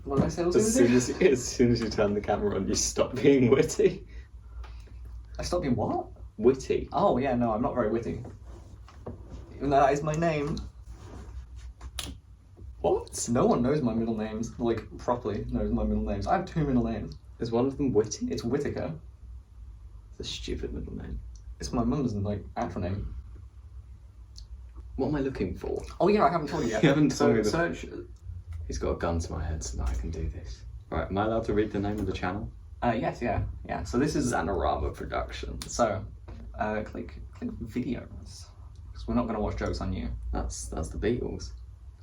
What did I say I was going to do? As soon as you turn the camera on, you stop being witty. I stopped being what? Witty. Oh, yeah, no, I'm not very witty. Even though that is my name. What? No one knows my middle names, like, properly knows my middle names. I have 2 middle names. Is one of them Witty? It's Whittaker. It's a stupid middle name. It's my mum's, like, actual name. What am I looking for? Oh, yeah, I haven't told you yet. You haven't told me search... He's got a gun to my head so that I can do this. Right, am I allowed to read the name of the channel? Yes, yeah. So this is... Xanorama Productions. So, click videos. Because we're not going to watch Jokes on You. That's the Beatles.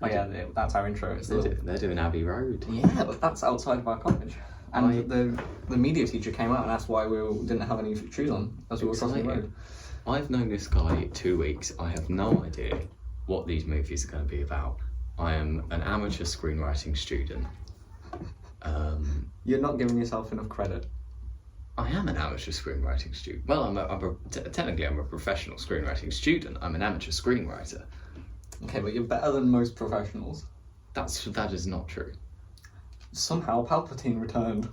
Oh yeah, that's our intro. They're doing Abbey Road. Yeah, but that's outside of our college. And the media teacher came out and asked why we didn't have any shoes on as we were crossing the road. I've known this guy 2 weeks. I have no idea what these movies are going to be about. I am an amateur screenwriting student. You're not giving yourself enough credit. I am an amateur screenwriting student. Well, technically I'm a professional screenwriting student. I'm an amateur screenwriter. Okay, but you're better than most professionals. That is not true. Somehow Palpatine returned.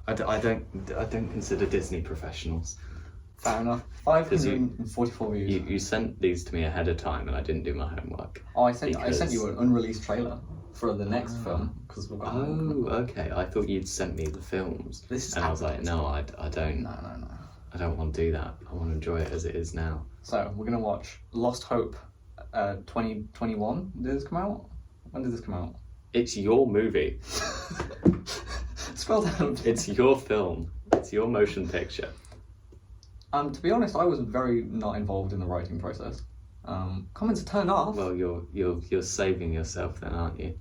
I don't consider Disney professionals. Fair enough. 544 views. You sent these to me ahead of time, and I didn't do my homework. Oh, I sent you an unreleased trailer for the next film because we've got. Oh, okay. I thought you'd sent me the films. And I was like, no, I don't. No. I don't want to do that. I want to enjoy it as it is now. So we're gonna watch Lost Hope, 2021. Did this come out? When did this come out? It's your movie. Scroll down. It's your film. It's your motion picture. To be honest, I was very not involved in the writing process. Comments are turned off. Well, you're saving yourself then, aren't you?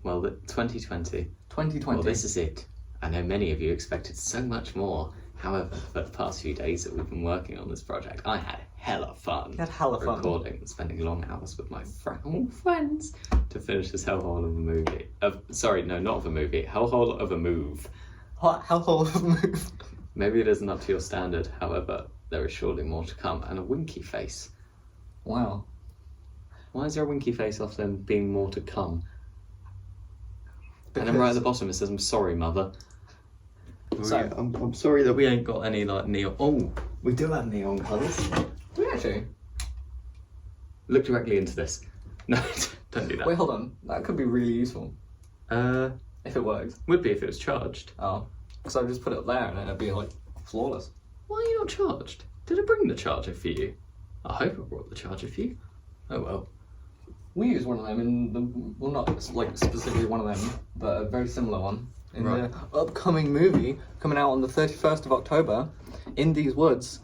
Well, 2020. 2020. Well, this is it. I know many of you expected so much more. However, for the past few days that we've been working on this project, I had hella fun. You had hella fun. Recording and spending long hours with my friends to finish this hellhole of a movie. Sorry, no, not of a movie. Hellhole of a move. What? Hellhole of a move? Maybe it isn't up to your standard. However, there is surely more to come. And a winky face. Wow. Why is there a winky face after them being more to come? And then right at the bottom it says, "I'm sorry, mother." So I'm sorry that we ain't got any like neon. Oh, we do have neon colours. Do we actually? Look directly into this. No, don't do that. Wait, hold on. That could be really useful. If it works. Would be if it was charged. Oh, because I just put it up there and it'd be like flawless. Why are you not charged? Did I bring the charger for you? I hope I brought the charger for you. Oh well. We use one of them in the, well, not like specifically one of them, but a very similar one in the upcoming movie coming out on the 31st of October in these woods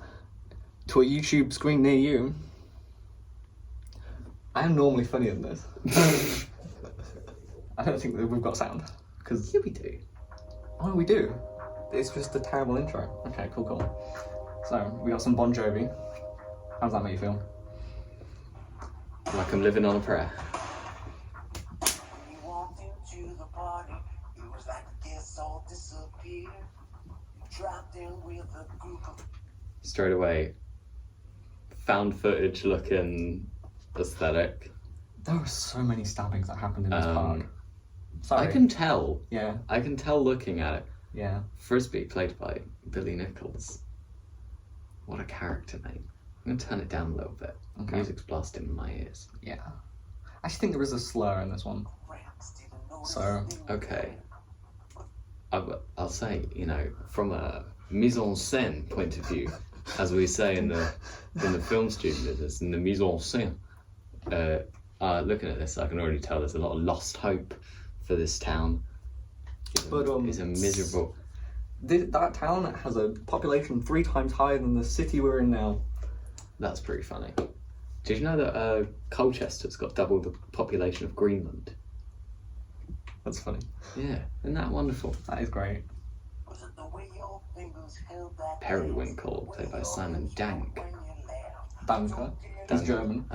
to a YouTube screen near you. I am normally funnier than this. I don't think that we've got sound. Cause yeah, we do. Oh, we do. It's just a terrible intro. Okay, cool. So we got some Bon Jovi. How does that make you feel? Like I'm living on a prayer. Straight away, found footage looking aesthetic. There were so many stabbings that happened in this park. Sorry. I can tell. Yeah. I can tell looking at it. Yeah. Frisbee played by Billy Nichols. What a character name. I'm going to turn it down a little bit. Okay. Music's blasting in my ears. Yeah. I actually think there is a slur in this one. So. Okay. I'll say, from a mise en scène point of view, as we say in the film studios, in the mise en scène, looking at this, I can already tell there's a lot of lost hope for this town. It's a miserable... That town has a population 3 times higher than the city we're in now. That's pretty funny. Did you know that Colchester's got double the population of Greenland? That's funny. Yeah, isn't that wonderful? That is great. Periwinkle, played by Simon Dank. Danke. He's German.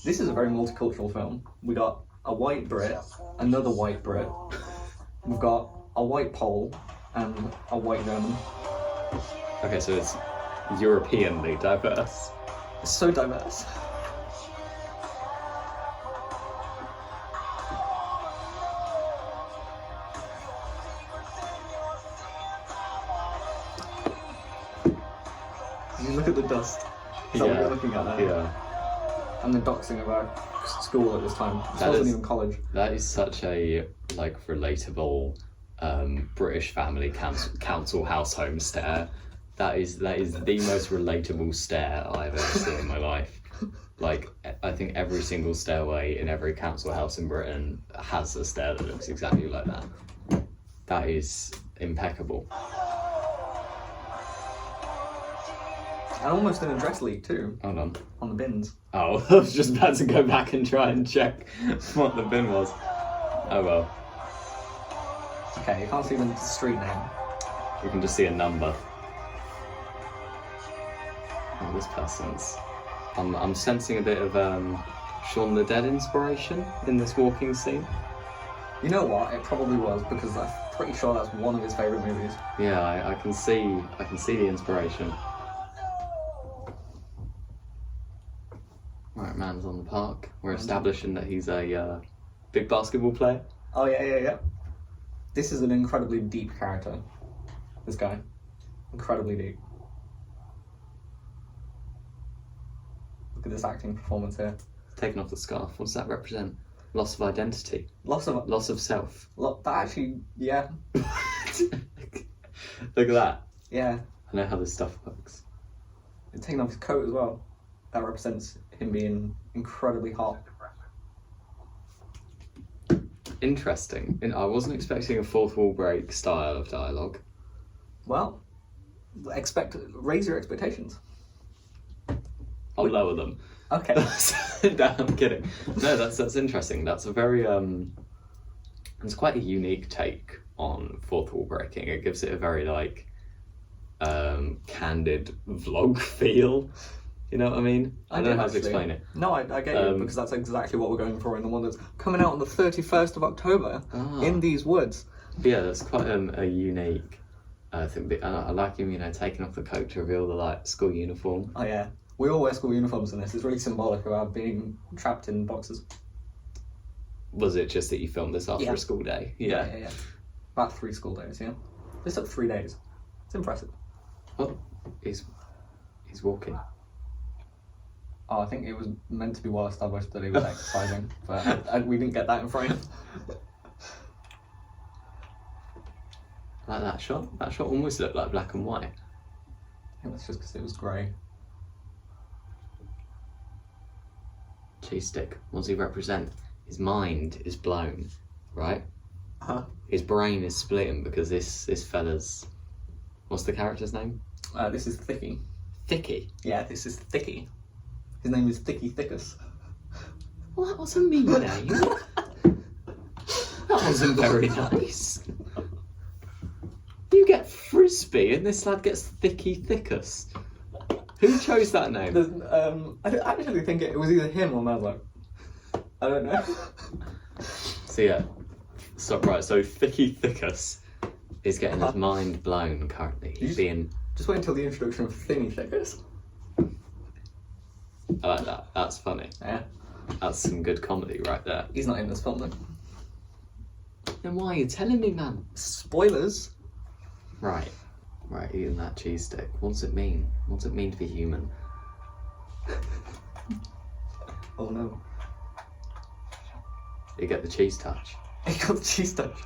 This is a very multicultural film. We got a white Brit, another white Brit. We've got a white Pole and a white German. Okay, so it's Europeanly diverse. It's so diverse. mean, look at the dust. Is that what you're looking at there? Yeah. And the doxing of our school at this time. This That wasn't is- even college. That is such a like relatable British family council house home stare. That is the most relatable stare I've ever seen in my life. Like, I think every single stairway in every council house in Britain has a stair that looks exactly like that. That is impeccable. And almost in a dress league too, Hold on. on the bins. Oh, I was just about to go back and try and check what the bin was. Oh well, Okay, you can't see the street name. we can just see a number. Oh, this person's... I'm sensing a bit of Shaun the Dead inspiration in this walking scene. You know what? It probably was, because I'm pretty sure that's one of his favourite movies. Yeah, I can see the inspiration. Right, man's on the park. We're establishing that he's a big basketball player. Oh yeah. This is an incredibly deep character. This guy. Incredibly deep. Look at this acting performance here. Taking off the scarf. What does that represent? Loss of identity. Lots of... Loss of self. That actually... Yeah. Look at that. Yeah. I know how this stuff works. And taking off his coat as well. That represents him being incredibly hot. Interesting. And I wasn't expecting a fourth wall break style of dialogue. Well, raise your expectations. I'll lower them. Okay. No, I'm kidding. No, that's interesting. That's a very it's quite a unique take on fourth wall breaking. It gives it a very like candid vlog feel. You know what I mean? I don't know how to explain it. No, I get you, because that's exactly what we're going for in the one that's coming out on the 31st of October in these woods. Yeah, that's quite a unique thing. But I like him, taking off the coat to reveal the like school uniform. Oh yeah. We all wear school uniforms in this. It's really symbolic of our being trapped in boxes. Was it just that you filmed this after Yeah. a school day? Yeah. About 3 school days, yeah. This took 3 days. It's impressive. Oh, he's walking. Oh, I think it was meant to be well established that he was exercising, but we didn't get that in frame. Like that shot? That shot almost looked like black and white. I think that's just because it was grey. Cheese stick. What does he represent? His mind is blown, right? Huh? His brain is splitting because this fella's... What's the character's name? This is Thicky. Thicky. Yeah, this is Thicky. His name is Thicky Thickus. Well, that was a mean name. That wasn't very nice. You get Frisbee and this lad gets Thicky Thickus. Who chose that name? I actually think it was either him or Madlock. I don't know. So yeah, so Thicky Thickus is getting his mind blown currently. He's being... Just wait until the introduction of Thinny Thickus. I like that. That's funny. Yeah. That's some good comedy right there. He's not in this film though. Then why are you telling me, man? Spoilers. Right, eating that cheese stick. What does it mean? What does it mean to be human? Oh no. You get the cheese touch. He got the cheese touch.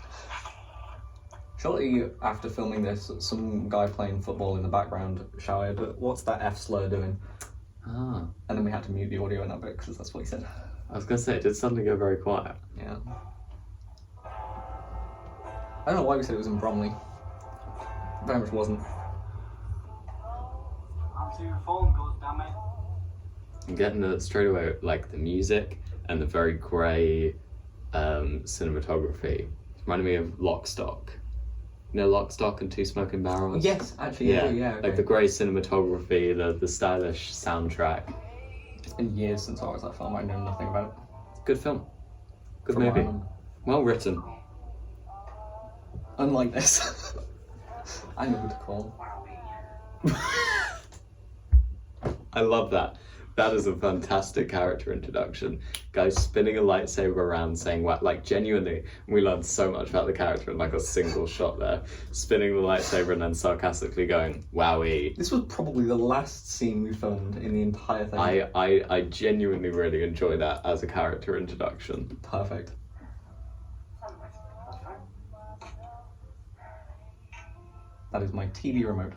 Surely after filming this, some guy playing football in the background shouted, "What's that F slur doing?" Ah, And then we had to mute the audio in that bit because that's what he said. I was gonna say, it did suddenly go very quiet. Yeah. I don't know why we said it was in Bromley. It very much wasn't. Answer your phone, goddammit. I'm getting straight away like the music and the very grey cinematography. It reminded me of Lock, Stock. You know Lock, Stock and Two Smoking Barrels? Yes, actually, yeah. Okay. Like the grey cinematography, the stylish soundtrack. It's been years since I watched that film. I know nothing about it. Good film. Good From what I movie. remember. Well written. Unlike this. I know who to call. I love that. That is a fantastic character introduction. Guy spinning a lightsaber around saying what, like genuinely, we learned so much about the character in like a single shot there. Spinning the lightsaber and then sarcastically going, wowie. This was probably the last scene we filmed in the entire thing. I genuinely really enjoy that as a character introduction. Perfect. That is my TV remote.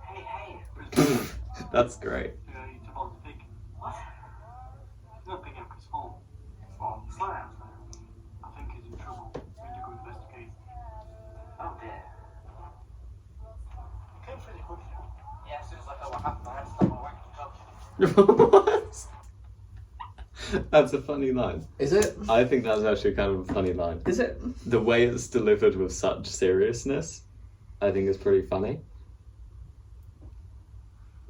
Hey, hey. That's great. You took off the pig. What? He's not picking up his phone. Well, slow down, slow down. I think he's in trouble. We need to go investigate. Oh dear. It came pretty quick. Yeah, as soon as I know what happened, I had to stop my wanking cup. What? That's a funny line. Is it? I think that's actually kind of a funny line. Is it? The way it's delivered with such seriousness, I think is pretty funny.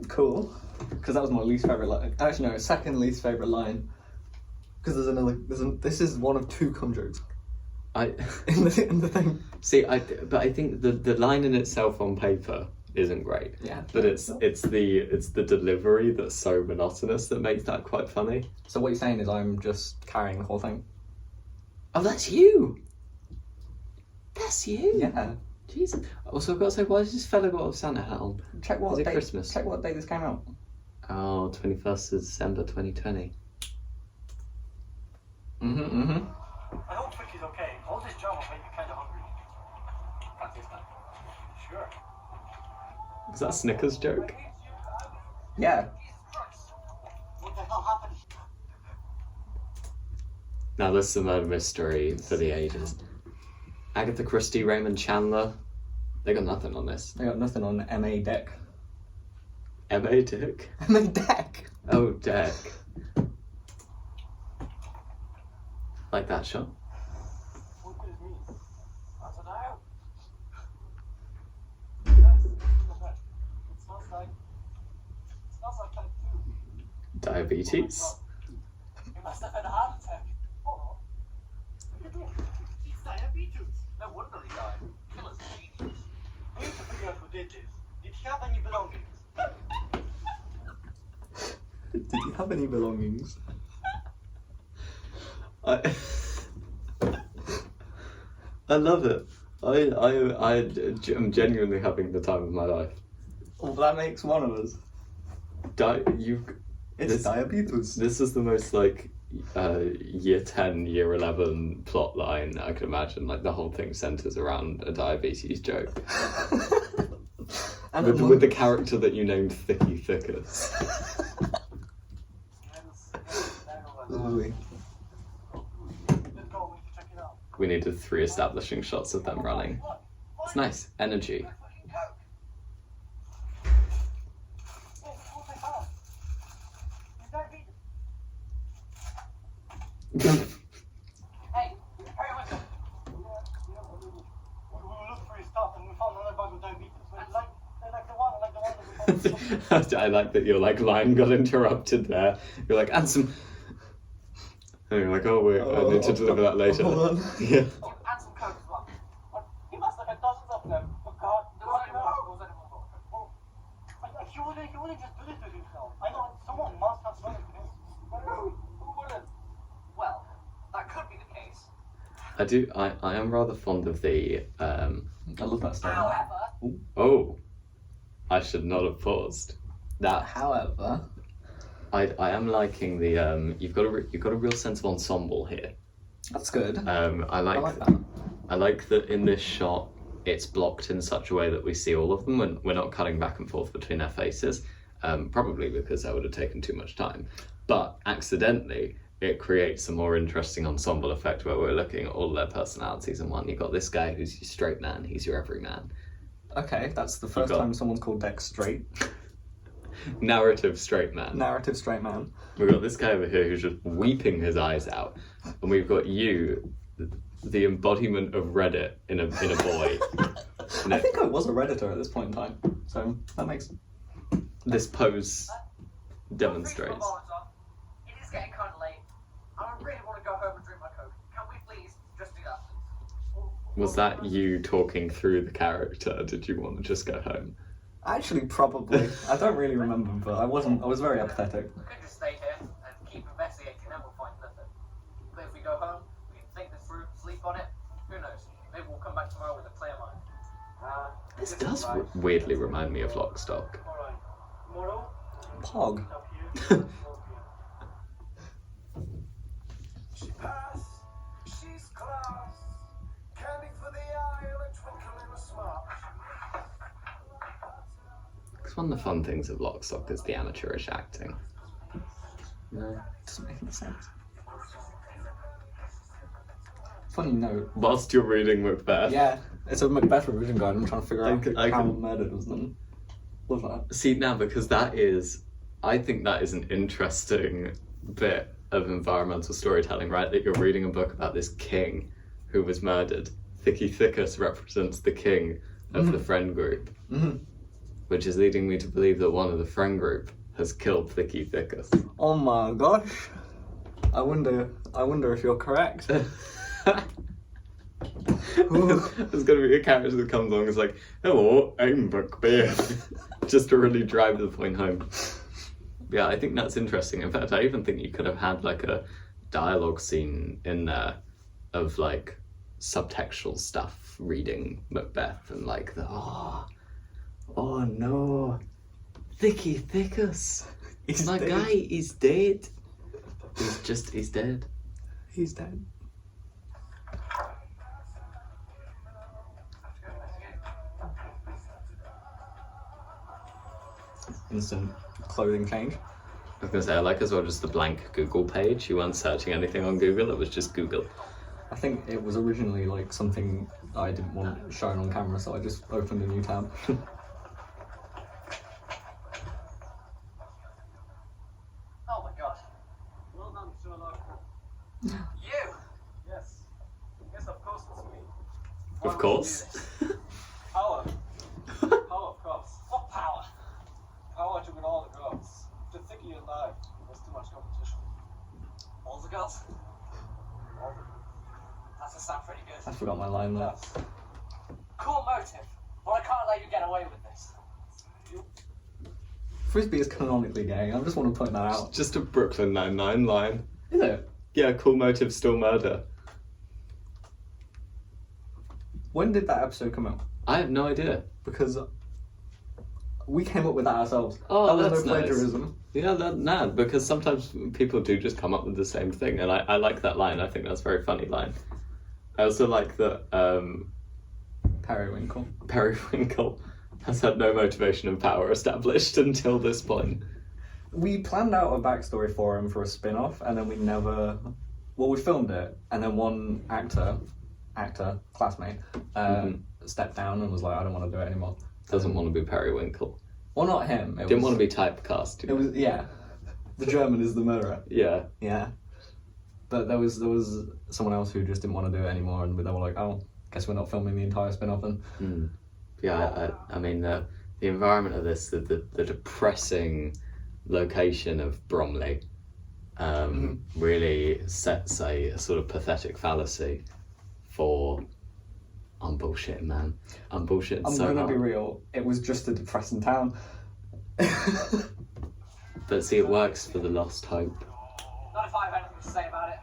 Cool. Because that was my least favourite line. Actually, no, second least favourite line. Because there's another. This is one of two cum jokes I in the thing. see. But I think the line in itself on paper isn't great. Yeah. But it's the delivery that's so monotonous that makes that quite funny. So what you're saying is I'm just carrying the whole thing. Oh, that's you. That's you. Yeah. Jesus. Also, I've got to say, why has this fella got a Santa hat on? Check what Is it date. Christmas? Check what date this came out. Oh, 21st of December 2020. I hope Tricky's okay. All this drama made me kind of hungry. Practice that. Sure. Is that a Snickers joke? Yeah. What the hell happened? Now this is a murder mystery for the ages. Agatha Christie, Raymond Chandler. They got nothing on this. I got nothing on MA deck. M.A. Dick? MA deck. Oh, Deck. Like that shot? What could it mean? I don't know. It smells like type 2. Diabetes? He must have had a heart attack. Oh. Look at this. It's diabetes. No wonder he died. Killer's genius. We need to figure out who did this. Did he have any belongings? Did you have any belongings? I love it. I'm genuinely having the time of my life. Well, that makes one of us. It's This- diabetes. This is the most like year 10, year 11 plot line I could imagine. Like the whole thing centers around a diabetes joke. And With the character that you named Thicky Thickers. Lovely. Let's go. We need to check it out. We needed 3 establishing shots of them running. Look, It's nice. Energy. fucking coke. Hey, what the hell? It's diabetes. Hey, what's up? We looked for his stuff and we found another bag with diabetes. They're like the one that we found. I like that your like line got interrupted there. You're like, and some. And you're like, oh wait, I need to deliver that later. Hold on. Yeah. Oh, and some coke as well. He must have had dozens of them. For God, there was anyone more. He wouldn't just do it to himself. I know someone must have done it to him. But who wouldn't? Well, that could be the case. I am rather fond of the I love that story. However, oh, I should not have paused. That However, I am liking the you've got a real sense of ensemble here. that's good. I like that. I like that in this shot it's blocked in such a way that we see all of them when we're not cutting back and forth between their faces. Probably because that would have taken too much time. But accidentally it creates a more interesting ensemble effect where we're looking at all their personalities in one. You've got this guy who's your straight man, he's your everyman. Okay, that's the first got- time someone's called Dex straight. Narrative straight man. Narrative straight man. We've got this guy over here who's just weeping his eyes out. And we've got you, the embodiment of Reddit in a boy. And I think I was a Redditor at this point in time, so that makes. this pose demonstrates. It is getting kind of late. I really want to go home and drink my coke. Can we please just do that? Was that you talking through the character? Did you want to just go home? Actually, probably. I don't really remember, but I was very apathetic. We could just stay This does weirdly remind me of Lock, Stock. Alright. Tomorrow, Pog. up here. She passed, she's class. Candy for the eye and a twinkle in a smile. Because one of the fun things of Lock, Stock is the amateurish acting. No, doesn't make any sense. Funny note. Whilst you're reading Macbeth. Yeah, it's a Macbeth revision guide. I'm trying to figure out I how can- murdered was them. Love that. See, now, because I think that is an interesting bit of environmental storytelling, right? That you're reading a book about this king who was murdered. Thicky Thickus represents the king of the friend group, which is leading me to believe that one of the friend group has killed Thicky Thickus. Oh my gosh. I wonder if you're correct. There's going to be a character that comes along and is like, hello, I'm Macbeth. Just to really drive the point home. Yeah, I think that's interesting. In fact, I even think you could have had like a dialogue scene in there of like subtextual stuff reading Macbeth and like the oh no, Thicky Thickus. My dead. guy is dead. He's dead. He's dead. Instant clothing change. I was gonna say I like as well just the blank Google page. You weren't searching anything on Google, it was just Google. I think it was originally like something I didn't want shown on camera, so I just opened a new tab. Oh my god. Well done, Sherlock. You? Yes. Yes, of course it's me. Why Of would course. you do this? Power. Power, of course. What power? Power to win all the girls. To thicky and I. There's too much competition. All the girls? All the... That's a sound pretty good. I forgot my line there. Yes. Cool motive, but I can't let you get away with this. You... Frisbee is canonically gay. I just want to point that out. Just a Brooklyn Nine-Nine line. Is it? Yeah, cool motive, still murder. When did that episode come out? I have no idea. Because we came up with that ourselves. Oh, that was that's no nice. plagiarism. Yeah, nah, because sometimes people do just come up with the same thing, and I like that line. I think that's a very funny line. I also like that Periwinkle. Periwinkle has had no motivation and power established until this point. We planned out a backstory for him for a spin-off, and then we never... Well, we filmed it, and then one actor, classmate, stepped down and was like, I don't want to do it anymore. Doesn't want to be Periwinkle. Well, not him. Didn't want to be typecast. It was, yeah. The German is the murderer. Yeah. Yeah. But there was someone else who just didn't want to do it anymore, and they were like, oh, guess we're not filming the entire spin-off then. Yeah, I mean, the environment of this, the depressing location of Bromley really sets a sort of pathetic fallacy for I'm bullshitting, man. I'm bullshitting I'm so gonna hard. be real, it was just a depressing town. But see, it works for the lost hope. Not if I have anything to say about it.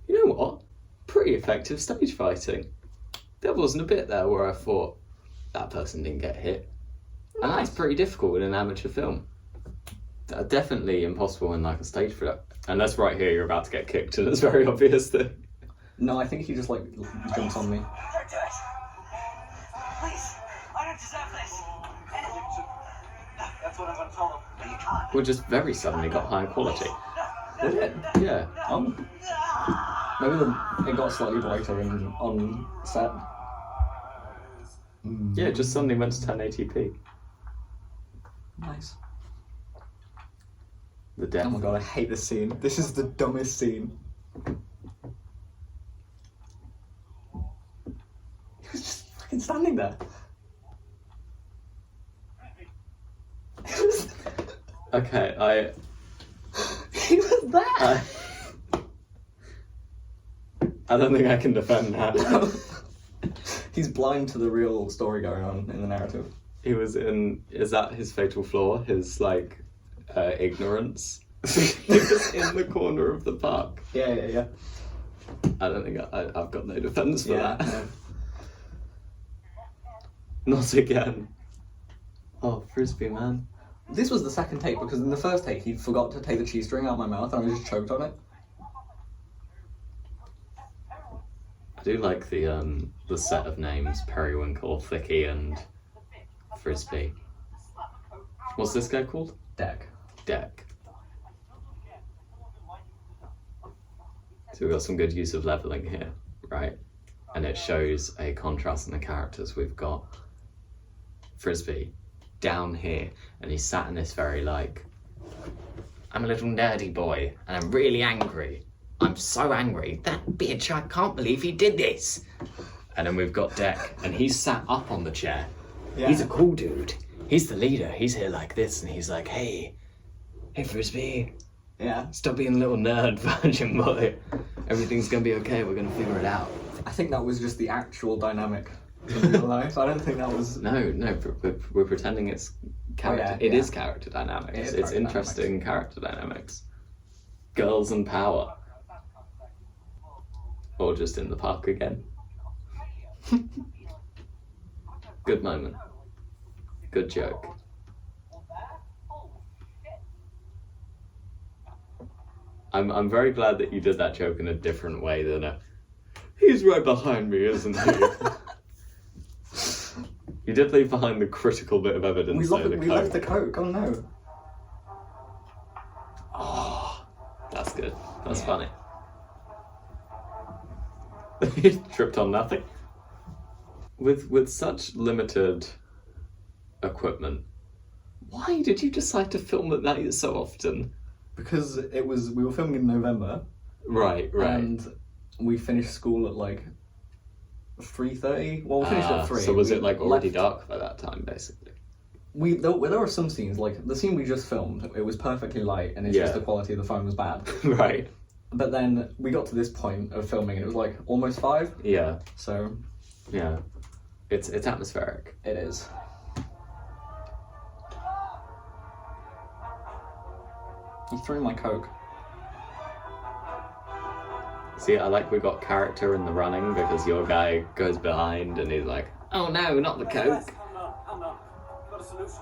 You know what? Pretty effective stage fighting. There wasn't a bit there where I thought that person didn't get hit. And that's pretty difficult in an amateur film. Definitely impossible in like a stage production. Unless right here you're about to get kicked and it's very obvious that... No, I think he just like jumps on me. Don't do it. Please. I don't deserve this. That's what I'm going to tell them. But you can't. We just very suddenly got higher quality. Did it? Yeah. Maybe it got slightly brighter on set. Yeah, it just suddenly went to 1080p. Nice. The death. Oh my god, I hate this scene. This is the dumbest scene. He was just fucking standing there. Okay, He was there! I don't think I can defend that. He's blind to the real story going on in the narrative. He was in... Is that his fatal flaw? His, like, ignorance? Just in the corner of the park. Yeah. I don't think I've got no defense for Yeah. that. Not again. Oh, frisbee, man. This was the second take because in the first take he forgot to take the cheese string out of my mouth and I just choked on it. I do like the set of names: Periwinkle, Thicky, and Frisbee. What's this guy called? Deck. Deck. So we've got some good use of leveling here, right? And it shows a contrast in the characters. We've got Frisbee down here, and he's sat in this very like, I'm a little nerdy boy, and I'm really angry. I'm so angry. That bitch, I can't believe he did this. And then we've got Deck, and he's sat up on the chair. Yeah. He's a cool dude. He's the leader. He's here like this, and he's like, hey Frisbee, Yeah. stop being a little nerd, virgin boy. Everything's gonna be okay. We're gonna figure it out. I think that was just the actual dynamic in real life. I don't think that was. No, we're pretending it's character. Oh, yeah, It yeah. is character dynamics. It is It's character interesting character dynamics. Girls and power. Or just in the park again. Good moment. Good joke. I'm very glad that you did that joke in a different way than a he's right behind me, isn't he? You did leave behind the critical bit of evidence. We though, left the Coke. Oh no. Oh, that's good. That's Yeah. funny. He tripped on nothing. With such limited equipment, why did you decide to film at night so often? Because we were filming in November. Right. And we finished school at like 3:30. Well, we finished at 3. So was We it like already left- dark by that time, basically? There were some scenes, like the scene we just filmed, it was perfectly light and it's just Yeah. the quality of the phone was bad. Right. But then we got to this point of filming and it was like almost 5. Yeah. So Yeah. It's atmospheric. it is. You threw my Coke. See, I like we got character in the running because your guy goes behind and he's like, oh no, not the Coke. Calm down. Got a solution.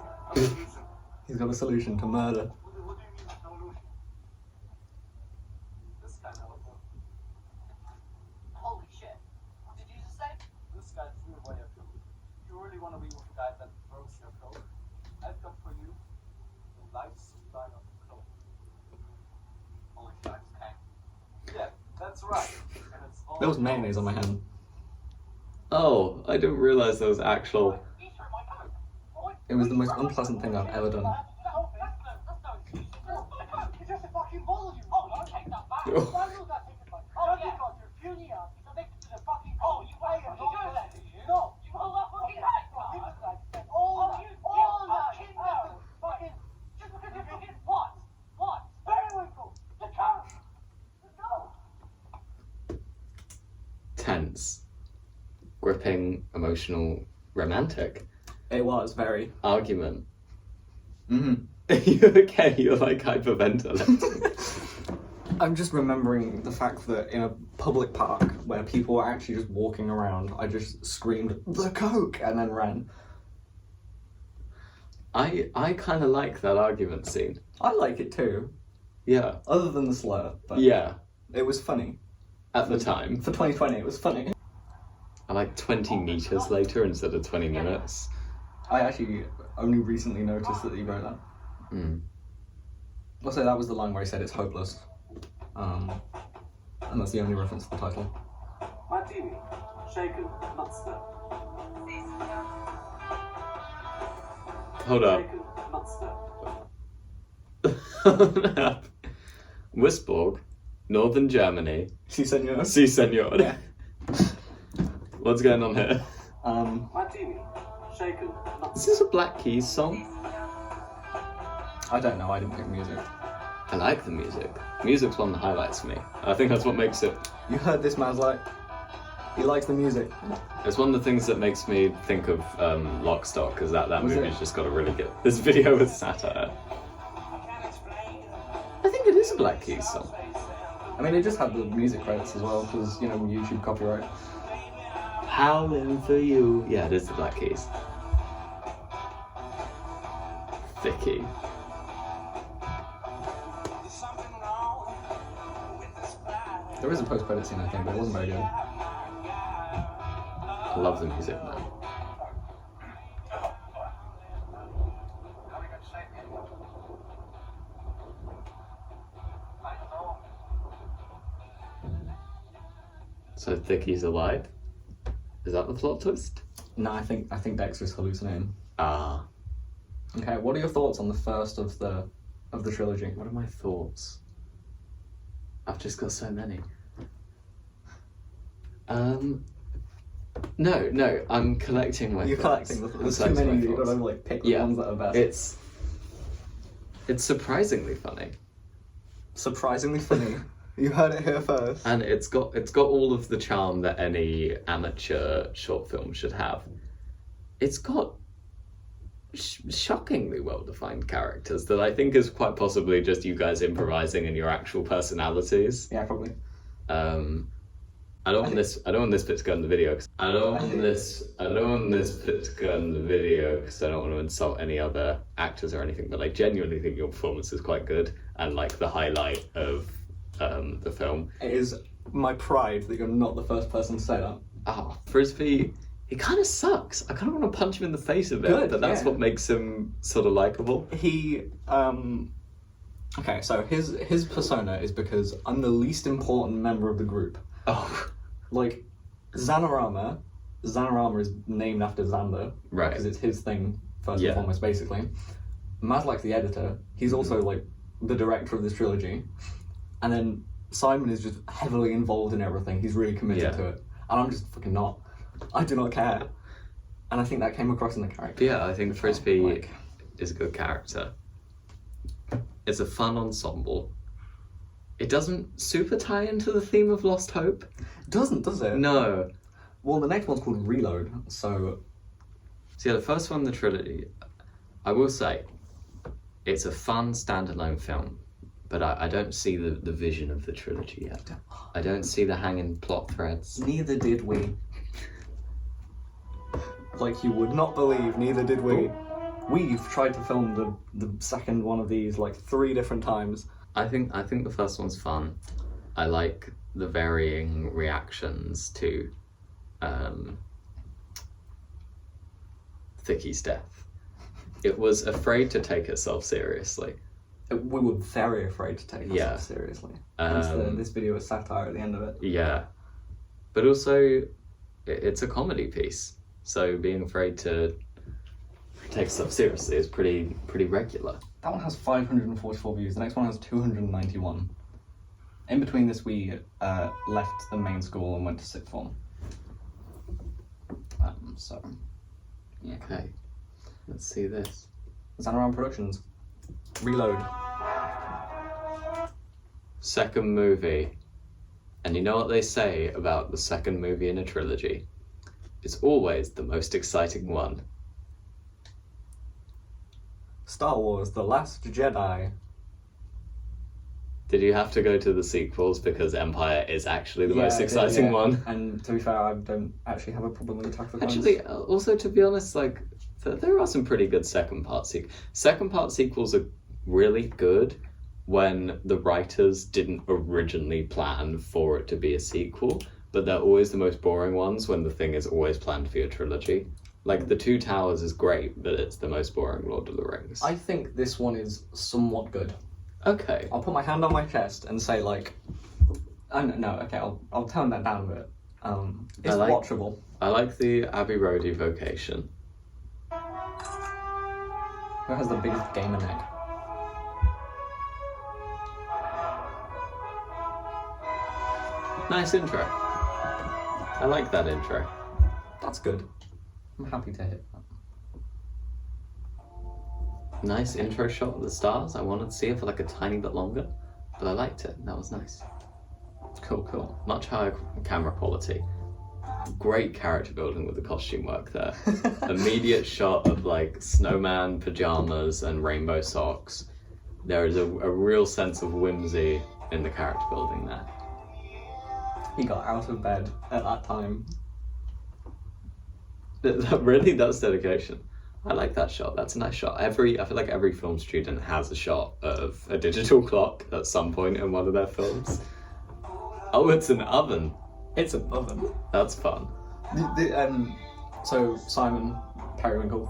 He's got a solution to murder. What do you mean solution? This guy never told. Holy shit. What did you just say? This guy threw away a coat. You really want to be with a guy that throws your coat? I've got for you a nice supply of coat. Holy shit, I just came. Yeah, that's right. And it's all There was mayonnaise on my hand. Oh, I didn't realise there was actual... You threw my coat. Boy, It was the most unpleasant thing I've ever done. that's no excuse. It's just a fucking volume. Oh, you take that back. Why will that take it back? Oh, yeah. Because your puny ass is connected to the fucking pole. You wait and you do that. No, you hold that fucking back. All that fucking fucking just because you fucking what? Periwinkle. The carrot. No. tense, gripping, emotional, romantic It was very. argument. Mm-hmm. Are you okay? You're like hyperventilating. I'm just remembering the fact that in a public park where people were actually just walking around, I just screamed, "The Coke!" and then ran. I kind of like that argument scene. I like it too, Yeah. other than the slur, but Yeah. it was funny. At the time. For 2020, it was funny. I like 20 meters later instead of 20 minutes. I actually only recently noticed that you wrote that. Mm. Also, that was the line where he said it's hopeless. And that's the only reference to the title. Martini, shaken, not stirred. Hold up. Shaken, not stirred. Wisborg, Northern Germany. Si, senor. Si, senor. Yeah. What's going on here? Martini, shaken, not Is this a Black Keys song? I don't know, I didn't pick music. I like the music. Music's one of the highlights for me. I think that's what makes it. You heard this man's like, he likes the music. It's one of the things that makes me think of Lock, Stock, because that Was movie's it? just got a really good. This video with satire. I can't explain. I think it is a Black Keys song. I mean, it just had the music credits as well, because, you know, YouTube copyright. Howling for you. Yeah, it is the Black Keys. Thicky. There is a post-credit scene, I think, but it wasn't very good. I love the music, man. So Thicky's alive? Is that the plot twist? No, I think Dexter's hallucinating. Ah. Okay, what are your thoughts on the first of the trilogy? What are my thoughts? I've just got so many. No, I'm collecting my You're thoughts. collecting there's I'm too collecting many, my you've got to thoughts. like pick the Yeah, ones that are best. It's surprisingly funny. Surprisingly funny. You heard it here first. And it's got all of the charm that any amateur short film should have. It's got shockingly well-defined characters that I think is quite possibly just you guys improvising and your actual personalities. Yeah, probably. I don't want this bit to go in the video. I don't want this bit to go in the video because I don't want to insult any other actors or anything. But I genuinely think your performance is quite good and like the highlight of the film. It is my pride that you're not the first person to say that. Oh, Frisbee, he kind of sucks. I kind of want to punch him in the face a bit, Good, but that's yeah. what makes him sort of likable. He, okay, so his persona is because I'm the least important member of the group. Oh, Like, Xanarama is named after Xander. Right. Because it's his thing, first Yeah. and foremost, basically. Mazlak's the editor. He's also, like, the director of this trilogy. And then Simon is just heavily involved in everything. He's really committed Yeah. to it. And I'm just fucking not. I do not care. And I think that came across in the character. but yeah, I think Frisbee Like, is a good character. It's a fun ensemble. It doesn't super tie into the theme of Lost Hope. doesn't, does it? No. Well, the next one's called Reload, so... So yeah, the first one, the trilogy, I will say, it's a fun standalone film, but I don't see the vision of the trilogy yet. I don't see the hanging plot threads. Neither did we. Like you would not believe, neither did we. We've tried to film the second one of these like 3 different times. I think the first one's fun. I like the varying reactions to Thicky's death. It was afraid to take itself seriously. We were very afraid to take ourselves Yeah. seriously. Hence this video is satire at the end of it. Yeah. But also, it's a comedy piece. So being afraid to take stuff seriously is pretty regular. That one has 544 views. The next one has 291. In between this, we left the main school and went to sixth form. So, yeah. Okay. Let's see this. Xanaran Productions. Reload. Second movie. And you know what they say about the second movie in a trilogy? It's always the most exciting one. Star Wars: The Last Jedi. Did you have to go to the sequels because Empire is actually the most exciting one? And to be fair, I don't actually have a problem with Attack of the Clones. Actually, also to be honest, like there are some pretty good second part sequels are really good when the writers didn't originally plan for it to be a sequel, but they're always the most boring ones when the thing is always planned to be a trilogy. Like The Two Towers is great, but it's the most boring Lord of the Rings. I think this one is somewhat good. Okay. I'll put my hand on my chest and say like, I'll tone that down a bit. It's watchable. I like the Abbey Road evocation. Who has the biggest gamer neck? Nice intro. I like that intro. That's good. I'm happy to hit that. Nice intro shot of the stars. I wanted to see it for like a tiny bit longer, but I liked it. That was nice. Cool. Much higher camera quality. Great character building with the costume work there. Immediate shot of like snowman pajamas and rainbow socks. there is a real sense of whimsy in the character building there. He got out of bed at that time. That's dedication. I like that shot. That's a nice shot. I feel like every film student has a shot of a digital clock at some point in one of their films. Oh, it's an oven. It's an oven. That's fun. So Simon Periwinkle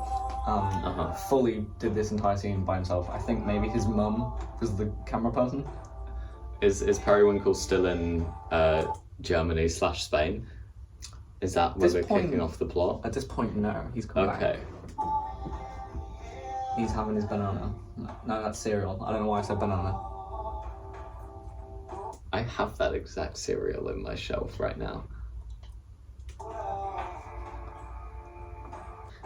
fully did this entire scene by himself. I think maybe his mum was the camera person. Is Periwinkle still in Germany/Spain? Is that where they're kicking off the plot? At this point, no. He's come back. Okay. He's having his banana. No, that's cereal. I don't know why I said banana. I have that exact cereal in my shelf right now.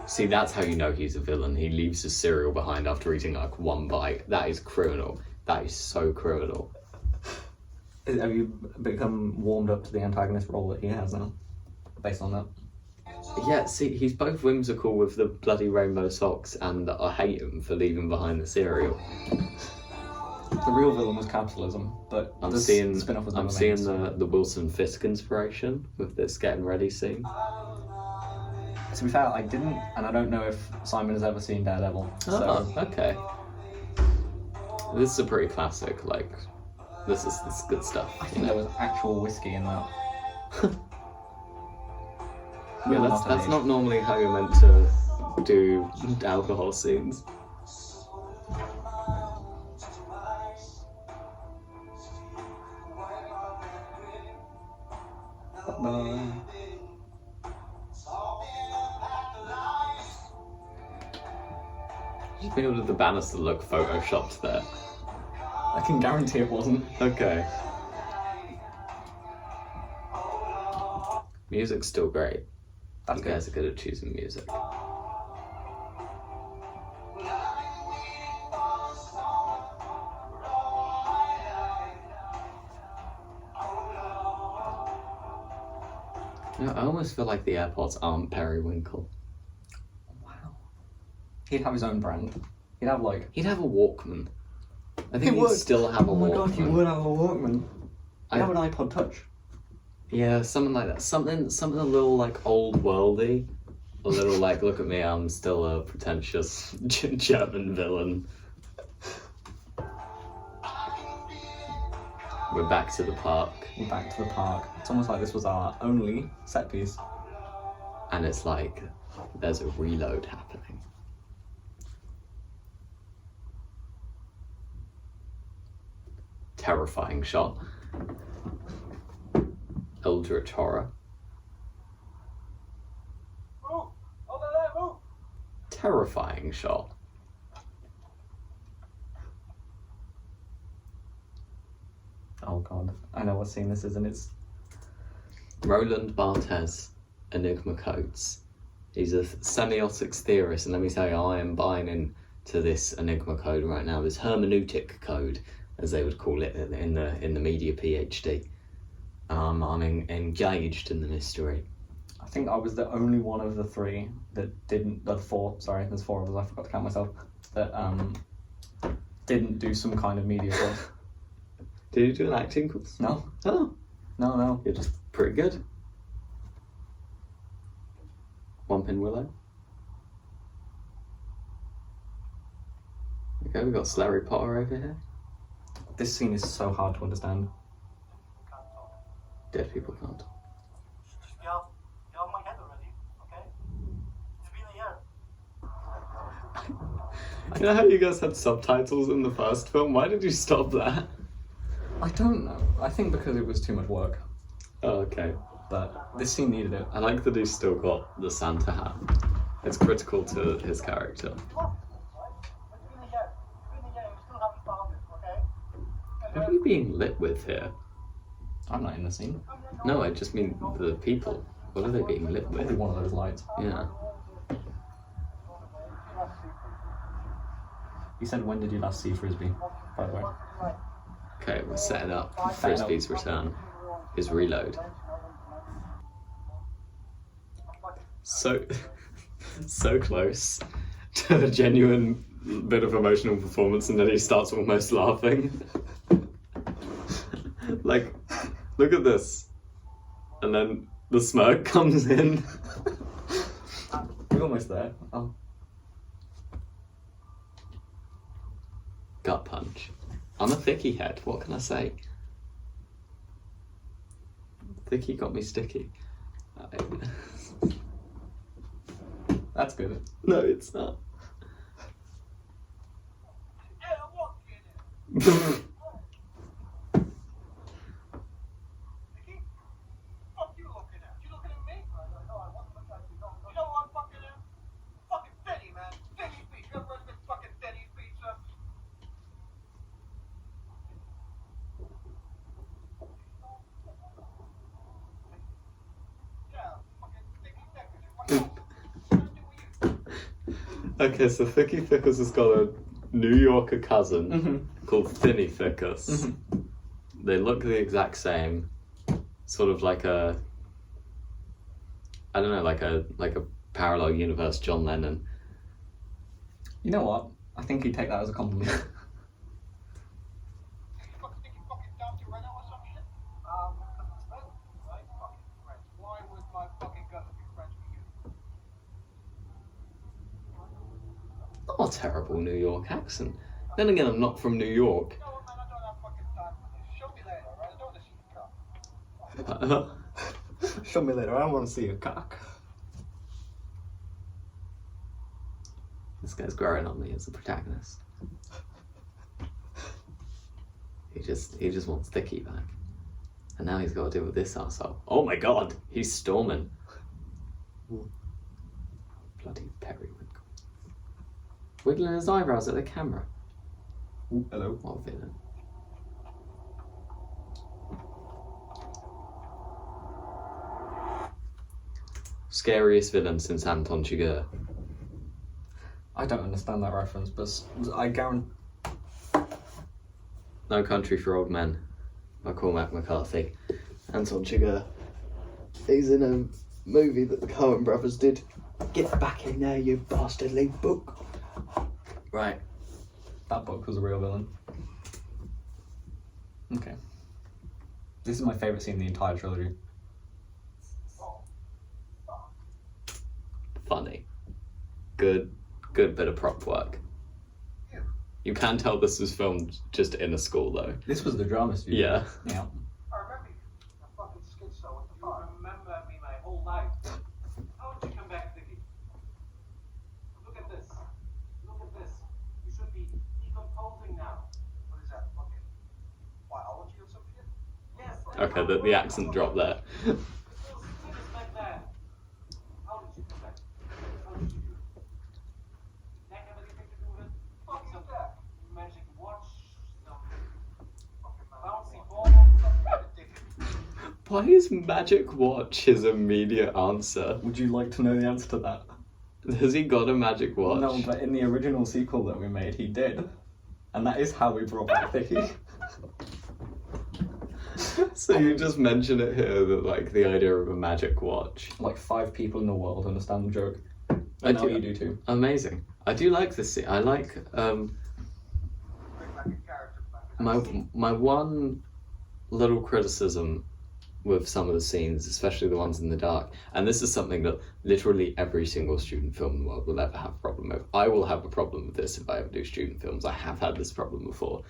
See, that's how you know he's a villain. He leaves his cereal behind after eating like one bite. That is criminal. That is so criminal. Have you become warmed up to the antagonist role that he has now, based on that? Yeah, see, he's both whimsical with the bloody rainbow socks, and I hate him for leaving behind the cereal. The real villain was capitalism, but I'm this seeing spin-off was I'm never seeing made, the Wilson Fisk inspiration with this getting ready scene. To be fair, I didn't, and I don't know if Simon has ever seen Daredevil. So Oh, okay. This is a pretty classic. Like, this is good stuff. I think there was actual whiskey in that. Yeah, that's not normally how you're meant to do alcohol scenes. Just be able to the banister look photoshopped there. I can guarantee it wasn't. Okay. Music's still great. That's You good. guys are good at choosing music. You know, I almost feel like the AirPods aren't Periwinkle. Wow. He'd have his own brand. He'd have like. He'd have a Walkman. I think He he'd would. still have a Oh my Walkman. god, he would have a Walkman. He'd have an iPod Touch. Yeah, something like that. Something a little like old worldy. A little like, look at me, I'm still a pretentious German villain. We're back to the park, We're back to the park. It's almost like this was our only set piece. and it's like there's a reload happening. Terrifying shot. Eldritch horror. Move! Over there, move! Terrifying shot. Oh god, I know what scene this is, and it's. Roland Barthes, Enigma Codes. He's a semiotics theorist, and let me tell you, I am buying into this Enigma code right now, this hermeneutic code, as they would call it in the media PhD. I'm engaged in the mystery. I think I was the only one of the three that didn't. Four, sorry, there's four of us, I forgot to count myself. That didn't do some kind of media course. Did you do an acting course? No, Oh, no. you're just pretty good. One Pin Willow. Okay, we've got Slurry Potter over here. This scene is so hard to understand. Dead people can't. Just get out of my head already, okay? It's been a year. You know how you guys had subtitles in the first film? Why did you stop that? I don't know. I think because it was too much work. Oh, okay. But this scene needed it. I like that he's still got the Santa hat. It's critical to his character. What? It's been a year. It's been a year and we still haven't found it, okay? What are you being lit with here? I'm not in the scene. No, I just mean the people. What are they being lit Probably with? one of those lights. Yeah. You said, when did you last see Frisbee, by the way? Okay, we're setting up Frisbee's return. His reload. So close to a genuine bit of emotional performance, and then he starts almost laughing. Like, look at this. And then the smirk comes in. We're almost there. Oh. Gut punch. I'm a thicky head, what can I say? Thicky got me sticky. That's good. No, it's not. Yeah, I'm walking. Vicky, fuck you looking at? You looking at me? No, I wasn't looking at you. You know what I'm fucking at? Fucking Denny, man. Denny's Pizza. You ever heard of this fucking Denny's Pizza? Yeah, fucking Thicky Thickers. Fucking what do you? Okay, so Thicky Thickers has got a New Yorker cousin Mm-hmm. called Thinny Thickers. Mm-hmm. They look the exact same. Sort of like a, I don't know, like a parallel universe John Lennon. You know what? I think he'd take that as a compliment. You fucking think you fucking down to Renault or some shit? Right? Fucking friends. Why would my fucking cousin be friends with you? Not a terrible New York accent. Then again, I'm not from New York. You know what, man? I don't have fucking time for this. Show me later, alright? I don't want to see you come. Show me later. I want to see your cock. This guy's growing on me as a protagonist. He just wants Thicky back. And now he's got to deal with this arsehole. Oh my god, he's storming. Bloody periwinkle. Wiggling his eyebrows at the camera. Ooh, hello. What a villain. Scariest villain since Anton Chigurh. I don't understand that reference, but I guarantee. No Country for Old Men by Cormac McCarthy. Anton Chigurh. He's in a movie that the Coen brothers did. Get back in there, you bastardly book. Right. That book was a real villain. Okay. This is my favourite scene in the entire trilogy. Funny. Good bit of prop work. You can tell this was filmed just in a school though. This was the drama studio. Yeah. Yeah. I remember you. That fucking skid show at the bar. You remember me my whole life. How did you come back, Vicky? Look at this. Look at this. You should be decomposing now. What is that? Fucking biology or some shit? Yes. Okay, the accent dropped there. Like that. How did you come back? How did you do it? Neck have anything to do with it? Fuck is that? Magic watch, some fucking bouncy ball, something ridiculous. Why is Magic Watch his immediate answer? Would you like to know the answer to that? Has he got a magic watch? No, but in the original sequel that we made, he did. And that is how we brought back Thicky. So you just mention it here that like the idea of a magic watch. Like 5 people in the world understand the joke. I And now do. you do too. Amazing. I do like this scene. I like Bring back a character back. my one little criticism with some of the scenes, especially the ones in the dark, and this is something that literally every single student film in the world will ever have a problem with. I will have a problem with this if I ever do student films. I have had this problem before.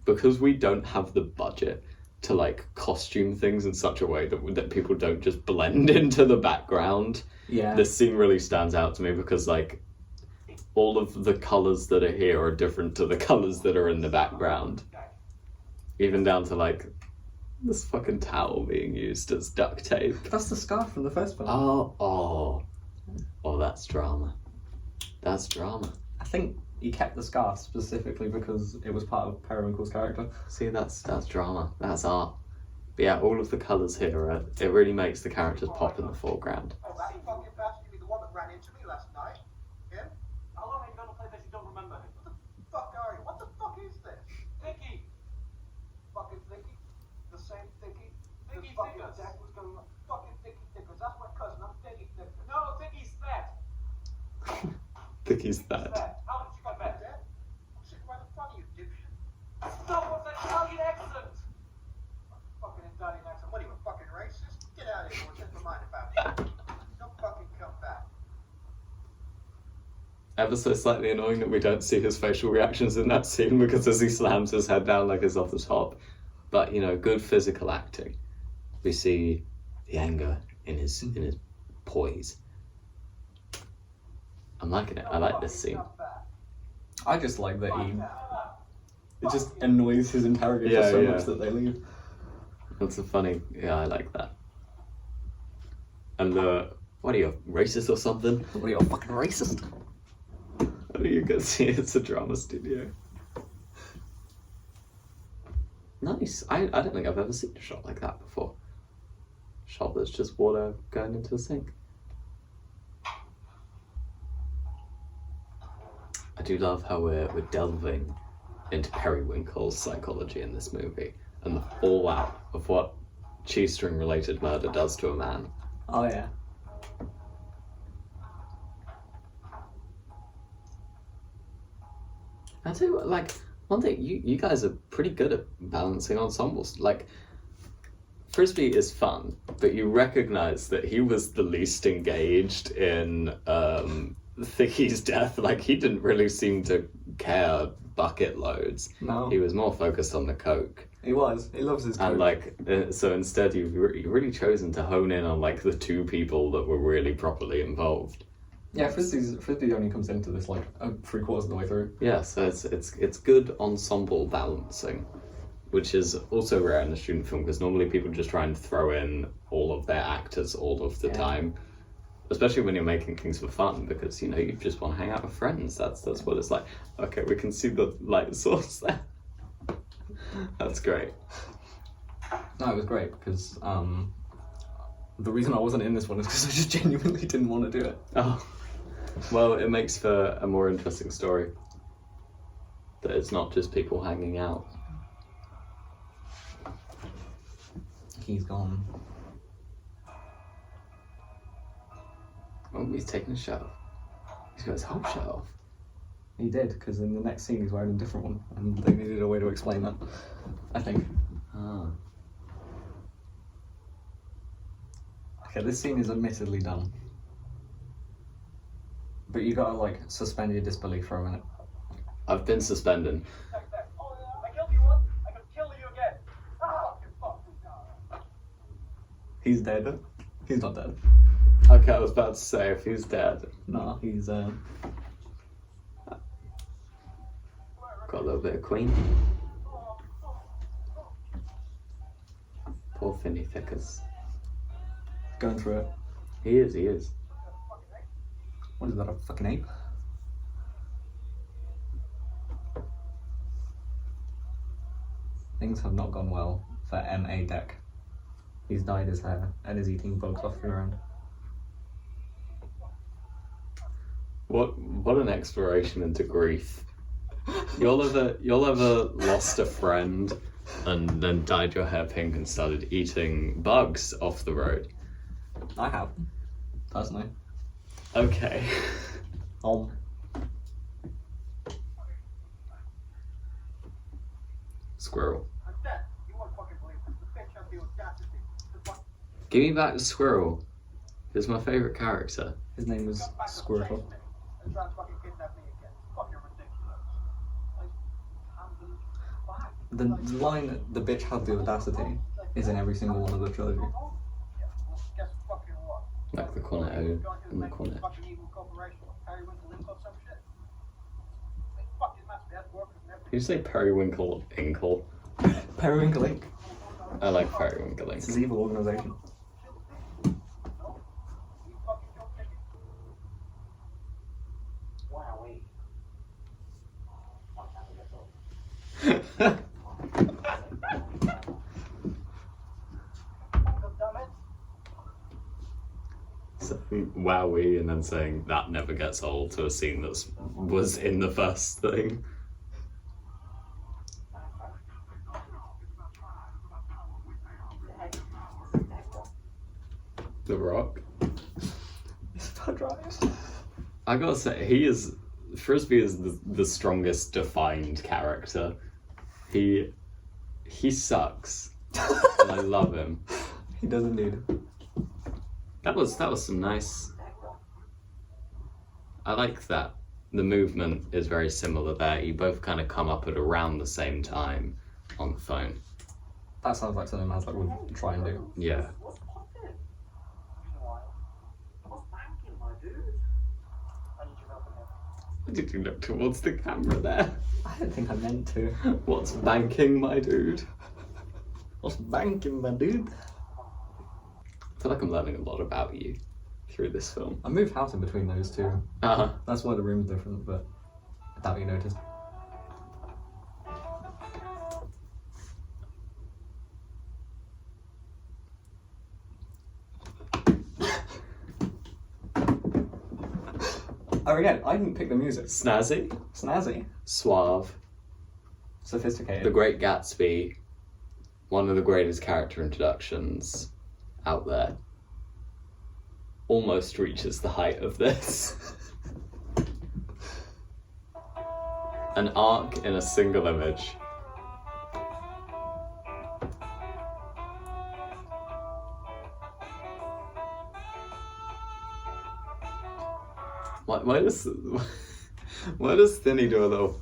Because we don't have the budget to like costume things in such a way that people don't just blend into the background. Yeah. This scene really stands out to me because like all of the colours that are here are different to the colours that are in the background. Even down to like this fucking towel being used as duct tape. That's the scarf from the first film. Oh, that's drama. That's drama. I think he kept the scarf specifically because it was part of Periwinkle's character. See, that's drama. That's art. But yeah, all of the colours here, it really makes the characters pop in the foreground. Oh, that fucking bastard, you mean the one that ran into me last night? Him? How long are you gonna play this? You don't remember him. What the fuck are you? What the fuck is this? Thicky. Fucking Thicky? The same Thicky? Thicky fucking Thickers. deck was going on. Fucking Thicky Thickers. That's my cousin. I'm Thicky Thickers. No, Thicky's fat. Thicky's that. Fat. How did you come back? Dead? ever so slightly annoying that we don't see his facial reactions in that scene, because as he slams his head down like it's off the top. But, you know, good physical acting. We see the anger in his poise. I'm liking it. I like this scene. I just like that it just annoys his interrogator so much that they leave. That's a funny. Yeah, I like that. And what are you, racist or something? What are you, a fucking racist? Oh, you can see it's a drama studio. Nice. I don't think I've ever seen a shot like that before. A shot that's just water going into a sink. I do love how we're delving into Periwinkle's psychology in this movie and the fallout of what cheese-string related murder does to a man. Oh yeah. I tell you what, like, one thing, you guys are pretty good at balancing ensembles. Like, Frisbee is fun, but you recognise that he was the least engaged in Thicky's death. Like, he didn't really seem to care bucket loads. No. He was more focused on the coke. He was. He loves his coke. And, like, so instead you've really chosen to hone in on, like, the two people that were really properly involved. Yeah, Frisbee only comes into this, like, 3/4 of the way through. Yeah, so it's good ensemble balancing, which is also rare in a student film, because normally people just try and throw in all of their actors all of the time, especially when you're making things for fun, because, you know, you just want to hang out with friends. That's what it's like. Okay, we can see the light source there. That's great. No, it was great, because the reason I wasn't in this one is because I just genuinely didn't want to do it. Oh, well, it makes for a more interesting story. That it's not just people hanging out. He's gone. Oh, he's taking his shirt off. He's got his whole shirt off. He did, because in the next scene he's wearing a different one, and they needed a way to explain that, I think. Ah. Okay, this scene is admittedly dumb. But you gotta, like, suspend your disbelief for a minute. I've been suspended. Oh, I killed you once, I could kill you again. Ah, you fucking He's dead. He's not dead. Okay, I was about to say, if he's dead. No, he's, Got a little bit of Queen. Poor Finny Thickers. going through it. He is. What is that, a fucking ape? Things have not gone well for M.A. Deck. He's dyed his hair and is eating bugs off the ground. What an exploration into grief. You'll ever lost a friend and then dyed your hair pink and started eating bugs off the road? I have, personally. Okay. Squirrel. Dad, you won't fucking believe this. The bitch has the audacity to fuck Give me back the squirrel. He's my favourite character. His name was Squirtle. and try to fucking kidnap me again. Fucking ridiculous. Like, can't believe fuck. The line, the bitch had the audacity, is in every single one of the trilogy. Yeah, well, guess fucking what? Like the cornetto and the cornet. Fucking evil corporation. Periwinkle Inc. or some shit. They fucking must be at work and everything. Did you say Periwinkle Inkle? Periwinkle Inc. I like Periwinkle It's Inc. his evil organisation. You fucking don't take it. Wowee. Fuck, that was So, wowee, and then saying that never gets old to a scene that was in the first thing. The Rock. I gotta say, Frisbee is the strongest defined character. He sucks, and I love him. He does indeed. That was some nice. I like that the movement is very similar there. You both kind of come up at around the same time on the phone. That sounds like something Mazda would try and do. Yeah. What's poppin'? Been a while. What's banking, my dude? I need your help again. Why did you look towards the camera there? I don't think I meant to. What's banking, my dude? What's banking, my dude? I feel like I'm learning a lot about you through this film. I moved house in between those two. Uh-huh. That's why the room's different, but I doubt you noticed. Oh, again, I didn't pick the music. Snazzy, Snazzy. suave, Sophisticated. The Great Gatsby, one of the greatest character introductions out there, almost reaches the height of this. An arc in a single image. Why does Thinny do a little,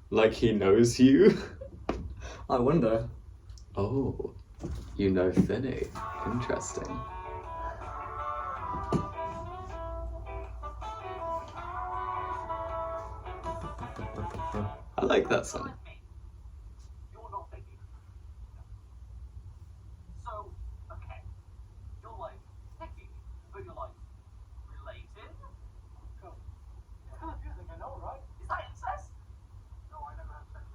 like he knows you? I wonder. Oh, you know Thinny. Interesting. I like that song. You're not thinking. So, okay. You're like thinking, but you're like related? Cool. What kind of music I know, right? Is that incest? No, I never had sex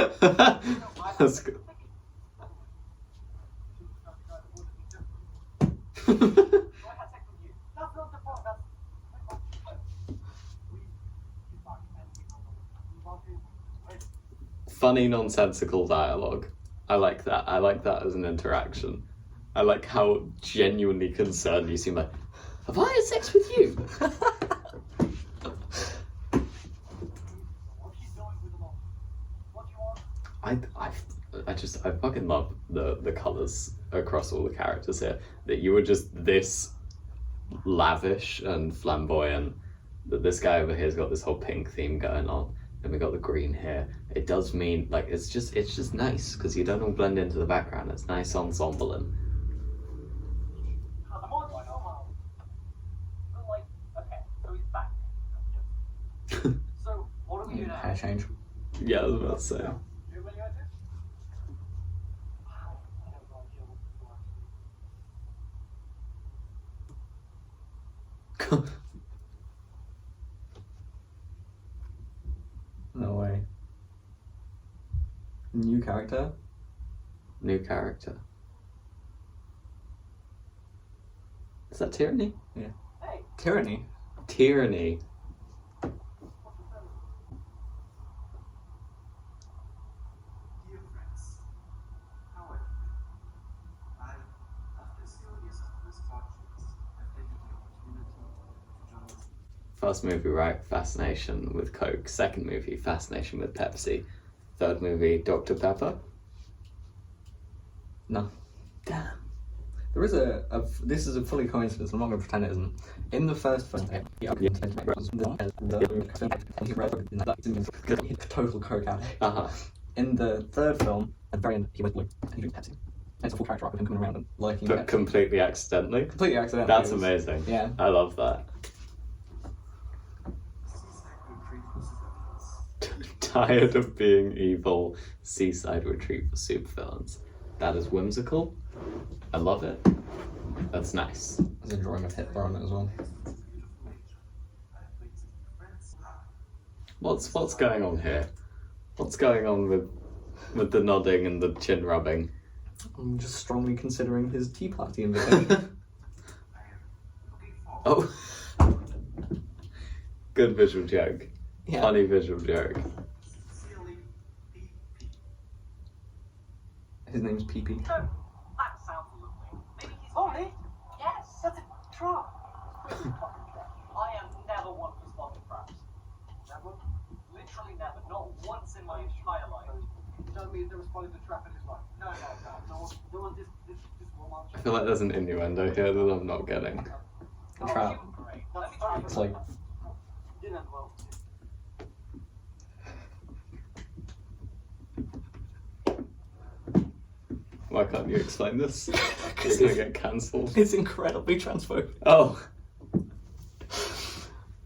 with sex. That's good. So I had sex with you. That's not the point. That's Funny, nonsensical dialogue. I like that. I like that as an interaction. I like how genuinely concerned you seem. Like, have I had sex with you? I fucking love the colours across all the characters here. That you were just this lavish and flamboyant. That this guy over here's got this whole pink theme going on. And we got the green here. It does mean like it's just nice because you don't all blend into the background. It's nice ensembling. I'm on my own. But like, okay, so he's back. So what do we do now? Hair change. Yeah, I was about to say. Do you have any ideas? I have no idea what to do. No way. New character? New character. Is that Tyranny? Hey, Tyranny. Tyranny. what's the premise? Dear friends, how are you? I, after a series of misfortunes, have taken the opportunity to join us. First movie, right? Fascination with Coke. Second movie, Fascination with Pepsi. Third movie, Dr. Pepper. No. Damn. There is this is a fully coincidence, I'm not going to pretend it isn't. In the first film, total coke addict. Uh-huh. In the third film, at the very end, he was blue and he drinks Pepsi. And it's a full character arc of him coming around and liking But Pepsi. completely accidentally. Completely accidental. That's It was- amazing. Yeah. I love that. Tired of being evil, seaside retreat for supervillains. That is whimsical. I love it. That's nice. There's a drawing of Hitler on it as well. What's going on here? What's going on with the nodding and the chin rubbing? I'm just strongly considering his Tea Party invitation. Oh. Good visual joke. Yeah. Funny visual joke. His name's PP. So, that sounds lovely. Maybe he's... Ollie? Yes, that's a trap. Fucking trap. I am never one for spotting traps. Never? Literally never. Not once in my entire life. You tell me he's never spotted a trap in his life? No. There was this woman. I feel like there's an innuendo here that I'm not getting. A trap. Great. Let me try. It's like didn't well. Why can't you explain this? You're gonna get cancelled. It's incredibly transphobic. Oh,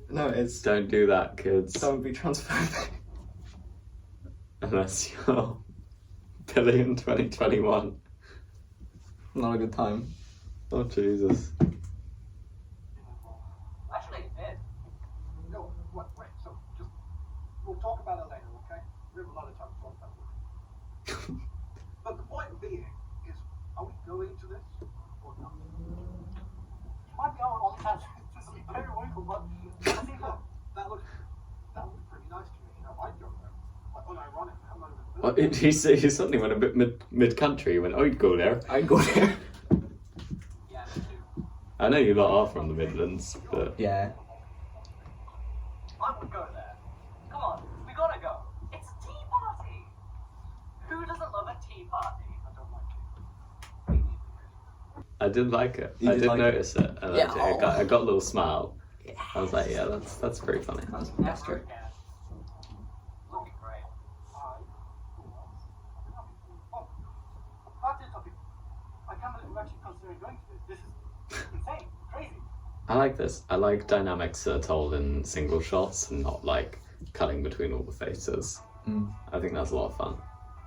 No, it's don't do that, kids. don't be transphobic. Unless you're Billy in 2021. Not a good time. Oh, Jesus. Actually, it did. No, wait, so just, we'll talk about it later, okay? We have a lot of time to talk about it. But the point being is, are we going to this or not? Might be our only chance to see Periwinkle, but I think that That looked pretty nice to me, you know, I'd go there. Like, unironic, I'm not even Well, he suddenly went a bit mid-country. He went, I'd go there. I'd go there. yeah, me too. I know you lot are from the Midlands, but Yeah. I would go there. Come on, we gotta go. It's a tea party. Who doesn't love a tea party? I don't like it. I did like it. You I did did like notice it, and Yeah. I got a little smile. I was like, yeah, that's pretty funny. That's true. Yeah. Looking great. Oh, back to the topic. I can't believe you're actually considering going to this. This is insane, crazy. I like this. I like dynamics that are told in single shots and not like cutting between all the faces. Mm. I think that's a lot of fun.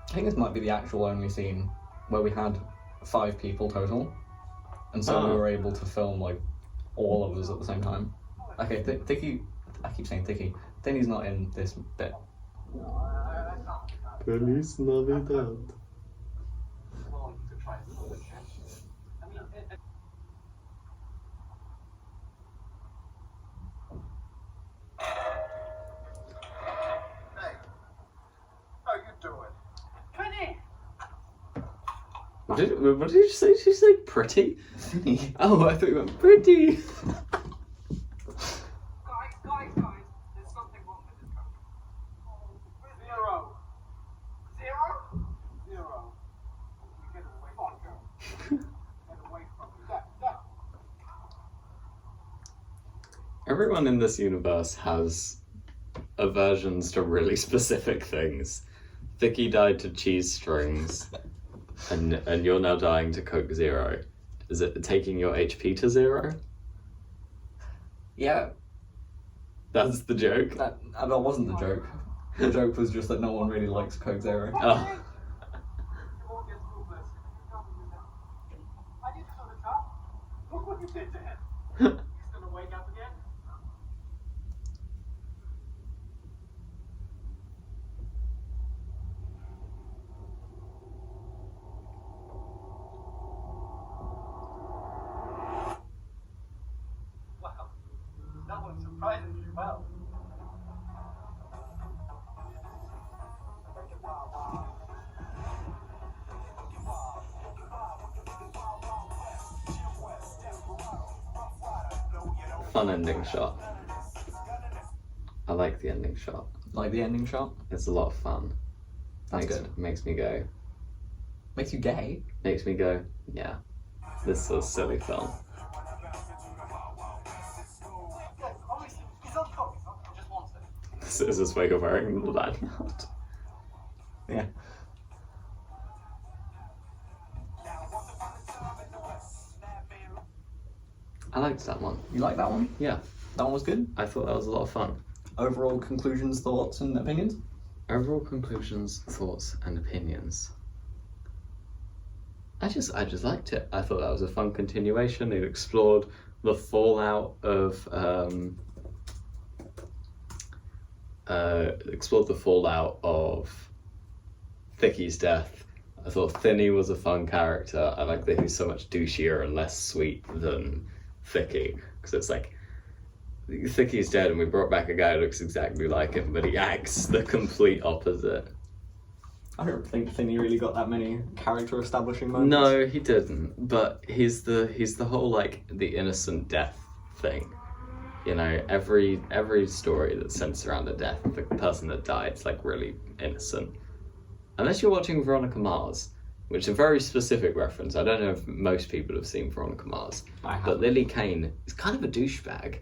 I think this might be the actual only scene where we had 5 people total, and so we Ah. were able to film like all of us at the same time. Okay, Thicky, I keep saying Thicky. Denny's not in this bit. Feliz Navidad. Well, to try and do it. I mean, Hey, how you doing? Pretty. What did you say? Did you say pretty? Thinny. Oh, I thought you went pretty. Guys, there's something wrong with this country. Zero. Zero? We get away from it, girl. Get away from it. That. Everyone in this universe has aversions to really specific things. Vicky died to cheese strings, and you're now dying to Coke Zero. Is it taking your HP to 0? Yeah, That's the joke. that wasn't the joke. The joke was just that no one really likes Coke Zero. Oh. You won't get through this. You can't do that. I need to show the cop. Look what you did to him. He's gonna wake up again. Wow, that went surprisingly well. Fun ending shot. I like the ending shot. Like the ending shot. It's a lot of fun. That's makes, good. Makes me go. Makes you gay. Makes me go. Yeah. This is a silly film. Yeah, obviously, he's on coke. He just wants it. This is his way of wearing the lanyard. Yeah. I liked that one. You like that one? Yeah. That one was good. I thought that was a lot of fun. Overall conclusions, thoughts, and opinions. Overall conclusions, thoughts, and opinions. I just liked it. I thought that was a fun continuation. It explored the fallout of Thicky's death. I thought Thinny was a fun character. I like that he's so much douchier and less sweet than Thicky, because it's like Thicky's dead and we brought back a guy who looks exactly like him, but he acts the complete opposite. I don't think Thinny really got that many character establishing moments. No, he didn't. But he's the whole like the innocent death thing. You know, every story that's centered around a death, the person that died is like really innocent. Unless you're watching Veronica Mars, which is a very specific reference. I don't know if most people have seen Veronica Mars. I But haven't. Lily Kane is kind of a douchebag.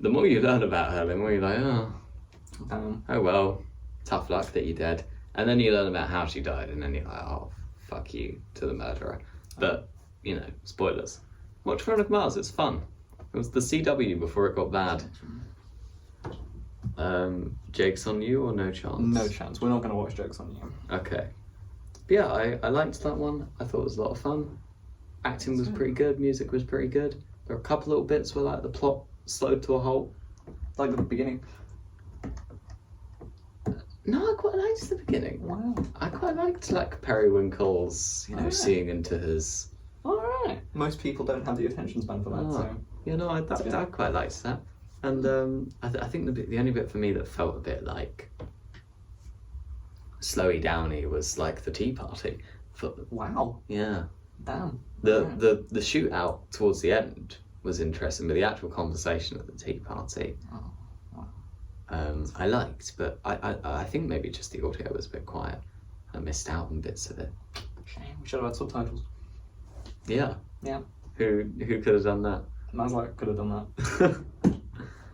the more you learn about her, the more you're like, Um, oh well, tough luck that you're dead. And then you learn about how she died, and then you're like, oh, fuck you to the murderer. But, you know, spoilers. Watch Veronica Mars, it's fun. It was the CW before it got bad. Jake's on you or no chance? no chance. We're not going to watch Jokes on You. Okay. But yeah, I liked that one. I thought it was a lot of fun. Acting was pretty good, music was pretty good. There were a couple little bits where like the plot slowed to a halt. Like the beginning. No, I quite liked the beginning. Wow. I quite liked like Periwinkle's, you know, Alright. seeing into his. Alright. Most people don't have the attention span for that, Oh. so. You know, I quite liked that. And I think the only bit for me that felt a bit like slowy downy was like the tea party. Wow. Yeah. Damn. The shootout towards the end was interesting, but the actual conversation at the tea party, Oh, I liked, but I think maybe just the audio was a bit quiet. I missed out on bits of it. Shame. We should have had subtitles. Yeah. Yeah. Who could have done that? Manslike could have done that.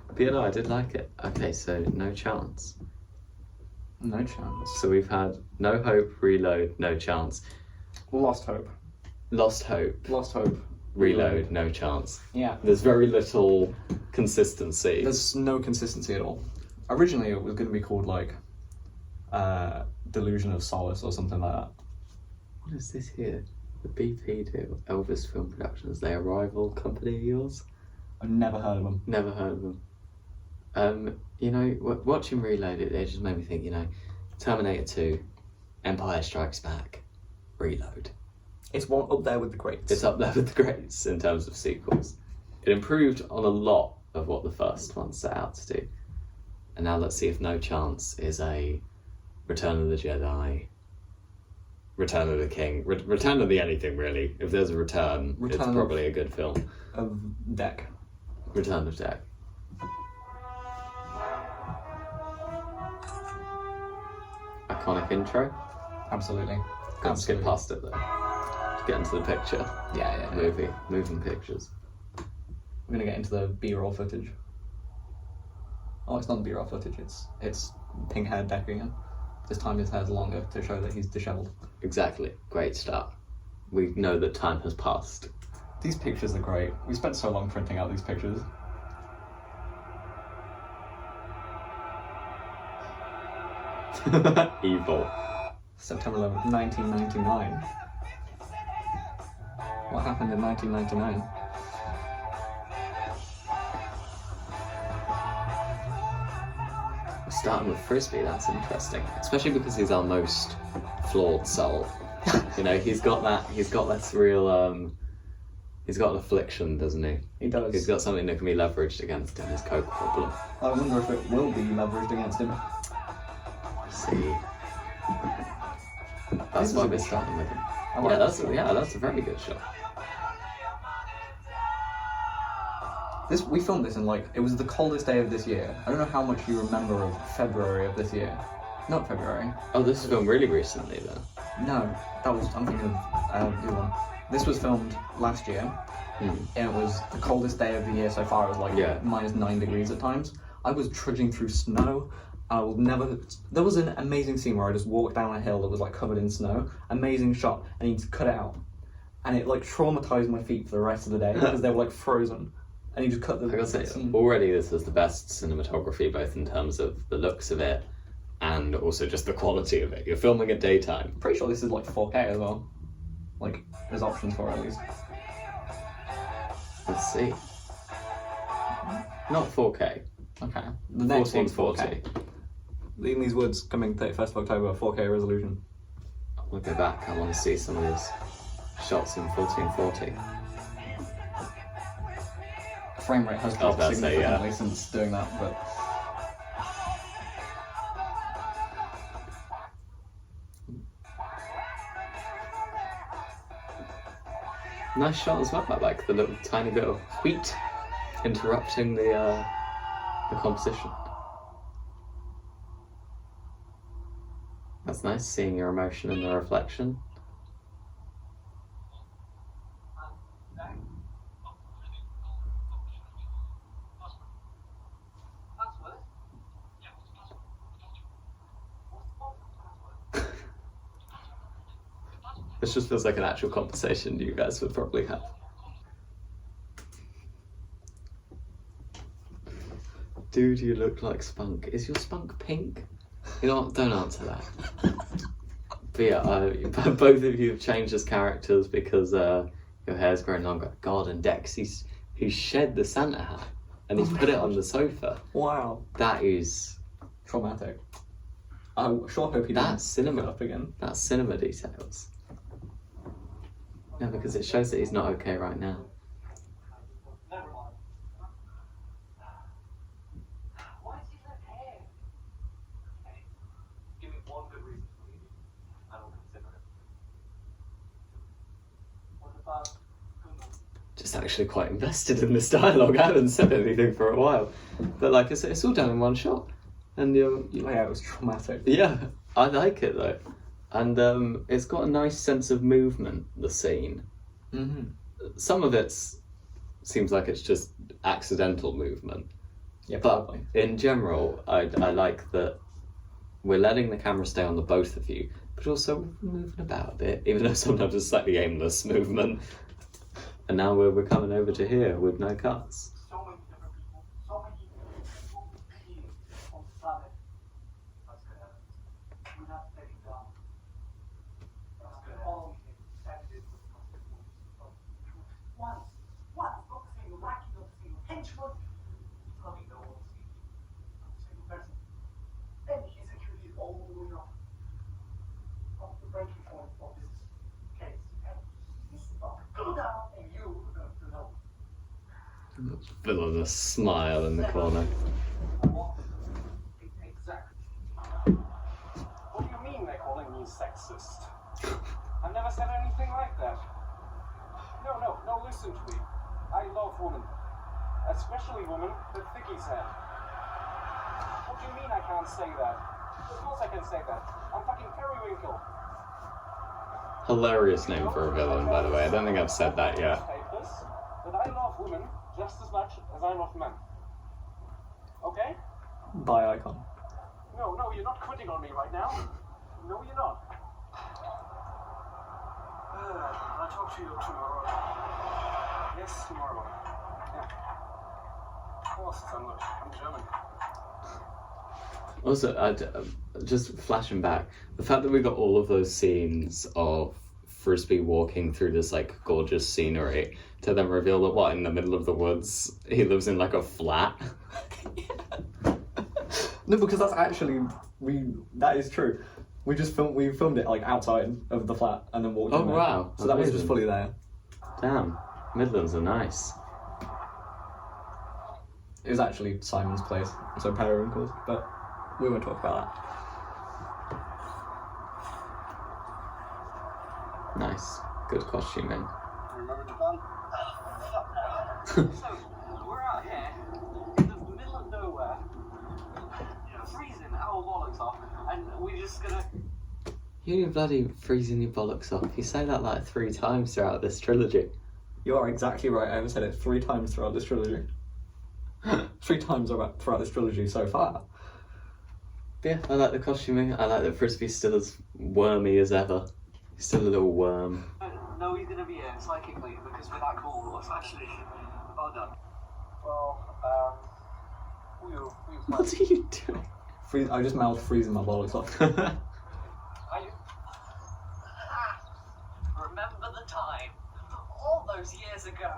But you know, I did like it. Okay, so no chance. No chance. So we've had no hope, reload, no chance. Lost hope. Lost hope, Lost hope. reload, no chance. Yeah. There's very little consistency. There's no consistency at all. Originally, it was going to be called like Delusion of Solace or something like that. What is this here? The BP do Elvis Film Productions. They a rival company of yours? I've never heard of them. Never heard of them. You know, watching Reload, it just made me think, you know, Terminator 2, Empire Strikes Back, Reload. It's one up there with the greats. It's up there with the greats in terms of sequels. It improved on a lot of what the first one set out to do. And now let's see if No Chance is a Return of the Jedi, Return of the King, Return of the anything really. If there's a return it's Return of- probably a good film. Of Deck. Return of Deck. Iconic intro. Absolutely. Can't skip past it though. To get into the picture. Yeah. Moving pictures. We're gonna get into the B-roll footage. Oh, it's not the B-roll footage. It's pink-haired Deck again. This time his hair's longer to show that he's dishevelled. Exactly. Great start. We know that time has passed. These pictures are great. We spent so long printing out these pictures. Evil. September 11th, 1999. What happened in 1999? Starting with Frisbee, that's interesting. Especially because he's our most flawed soul. You know, he's got this real he's got an affliction, doesn't he? He does. He's got something that can be leveraged against him, his coke problem. I wonder if it will be leveraged against him. See. That's This is why a we're good starting with him. I like this. That's a very good shot. We filmed this in it was the coldest day of this year. I don't know how much you remember of February of this year. Not February. Oh, this was filmed really recently then. No, I'm thinking of the other one. This was filmed last year, and it was the coldest day of the year so far. It was -9 degrees at times. I was trudging through snow. There was an amazing scene where I just walked down a hill that was covered in snow. Amazing shot, and he just cut it out. And it traumatized my feet for the rest of the day because they were frozen. And he just cut the I gotta say, scene. already this is the best cinematography, both in terms of the looks of it and also just the quality of it. You're filming at daytime. I'm pretty sure this is 4K as well. There's options for it at least. Let's see. Not 4K. Okay. The next one's 1440. 4K. In These Woods coming 31st of October, 4K resolution. I want to go back. I want to see some of these shots in 1440. Frame rate has I was dropped about to say, significantly since doing that, but Nice shot as well. I like the little tiny bit of wheat interrupting the composition. That's nice, seeing your emotion in the reflection. This just feels like an actual conversation you guys would probably have. Dude, you look like Spunk. Is your Spunk pink? You know what? Don't answer that. But yeah, both of you have changed as characters because your hair's grown longer. God, and Dex, he's shed the Santa hat and he's put it on the sofa. Wow. That is Traumatic. I sure hope he That's doesn't cinema. pick it up again. That's cinema details. Yeah, because it shows that he's not okay right now. Never mind. Why is he so hair? Hey, give me one good reason to leave you. I will consider it. What about Gunnar? Just actually quite invested in this dialogue. I haven't said anything for a while. But like, it's all done in one shot. And Oh yeah, it was traumatic. yeah, I like it though. And it's got a nice sense of movement, the scene. Mm-hmm. Some of it seems like it's just accidental movement. Yeah, But probably. in general, I like that we're letting the camera stay on the both of you, but also moving about a bit, even though sometimes it's slightly aimless movement. And now we're coming over to here with no cuts. So many different people, so many people beings on the planet. That's good evidence. We have to take it down. That's good. All we can edit it with once, not a single lackey, not a single henchman, not even all not a single person. Any insecurities all the way up. Up the breaking point of this case. And this is not go down, and you are going to know. Villainous smile in the corner. Exactly. What do you mean they're calling me sexist? I've never said anything like that. No, listen to me. I love women. Especially women with thickies hair. What do you mean I can't say that? Of course I can say that. I'm fucking Periwinkle. Hilarious name for a villain, by the way. I don't think I've said that yet. Papers, but I love women just as much as I love men. Okay? Bye, Icon. No, you're not quitting on me right now. No, you're not. I'll talk to you tomorrow. Yes, tomorrow. Yeah. Of course, I'm German. Also, just flashing back, the fact that we got all of those scenes of Frisbee walking through this like gorgeous scenery to then reveal that what in the middle of the woods he lives in like a flat. No, because that's actually that is true. We filmed it like outside of the flat and then walked Oh in there. wow! So that was just Amazing. fully there. Damn, Midlands are nice. It was actually Simon's place, so Periwinkle's, but we won't talk about Nice, good costuming. Remember the plan? So, we're out here in the middle of nowhere, freezing our bollocks off, and we're just gonna. You bloody freezing your bollocks off. You say that like 3 times throughout this trilogy. that. You are exactly right. I have said it 3 times throughout this trilogy. 3 times throughout this trilogy so far. But yeah, I like the costuming. I like that Frisbee's still as wormy as ever. He's still a little worm. No, he's gonna be here psychically because we're that cool. It's actually well done. Well, who you What are you doing? I just mouthed freezing my bollocks off. Are you? Remember the time? All those years ago.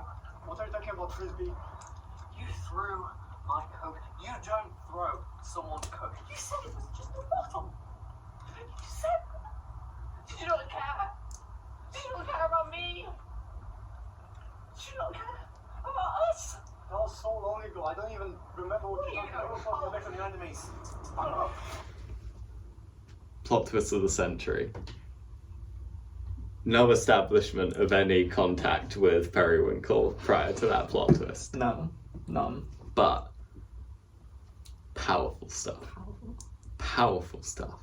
What are you talking about, Frisbee? You threw my coat. You don't throw someone's coat. You said it was just a bottle. You said. Did you not care? Did you not care about me? Did you not care about us? That was so long ago. I don't even remember what you're talking about. Go back to the enemies. Plot twist of the century. No establishment of any contact with Periwinkle prior to that plot twist. No, none. But powerful stuff. Powerful stuff.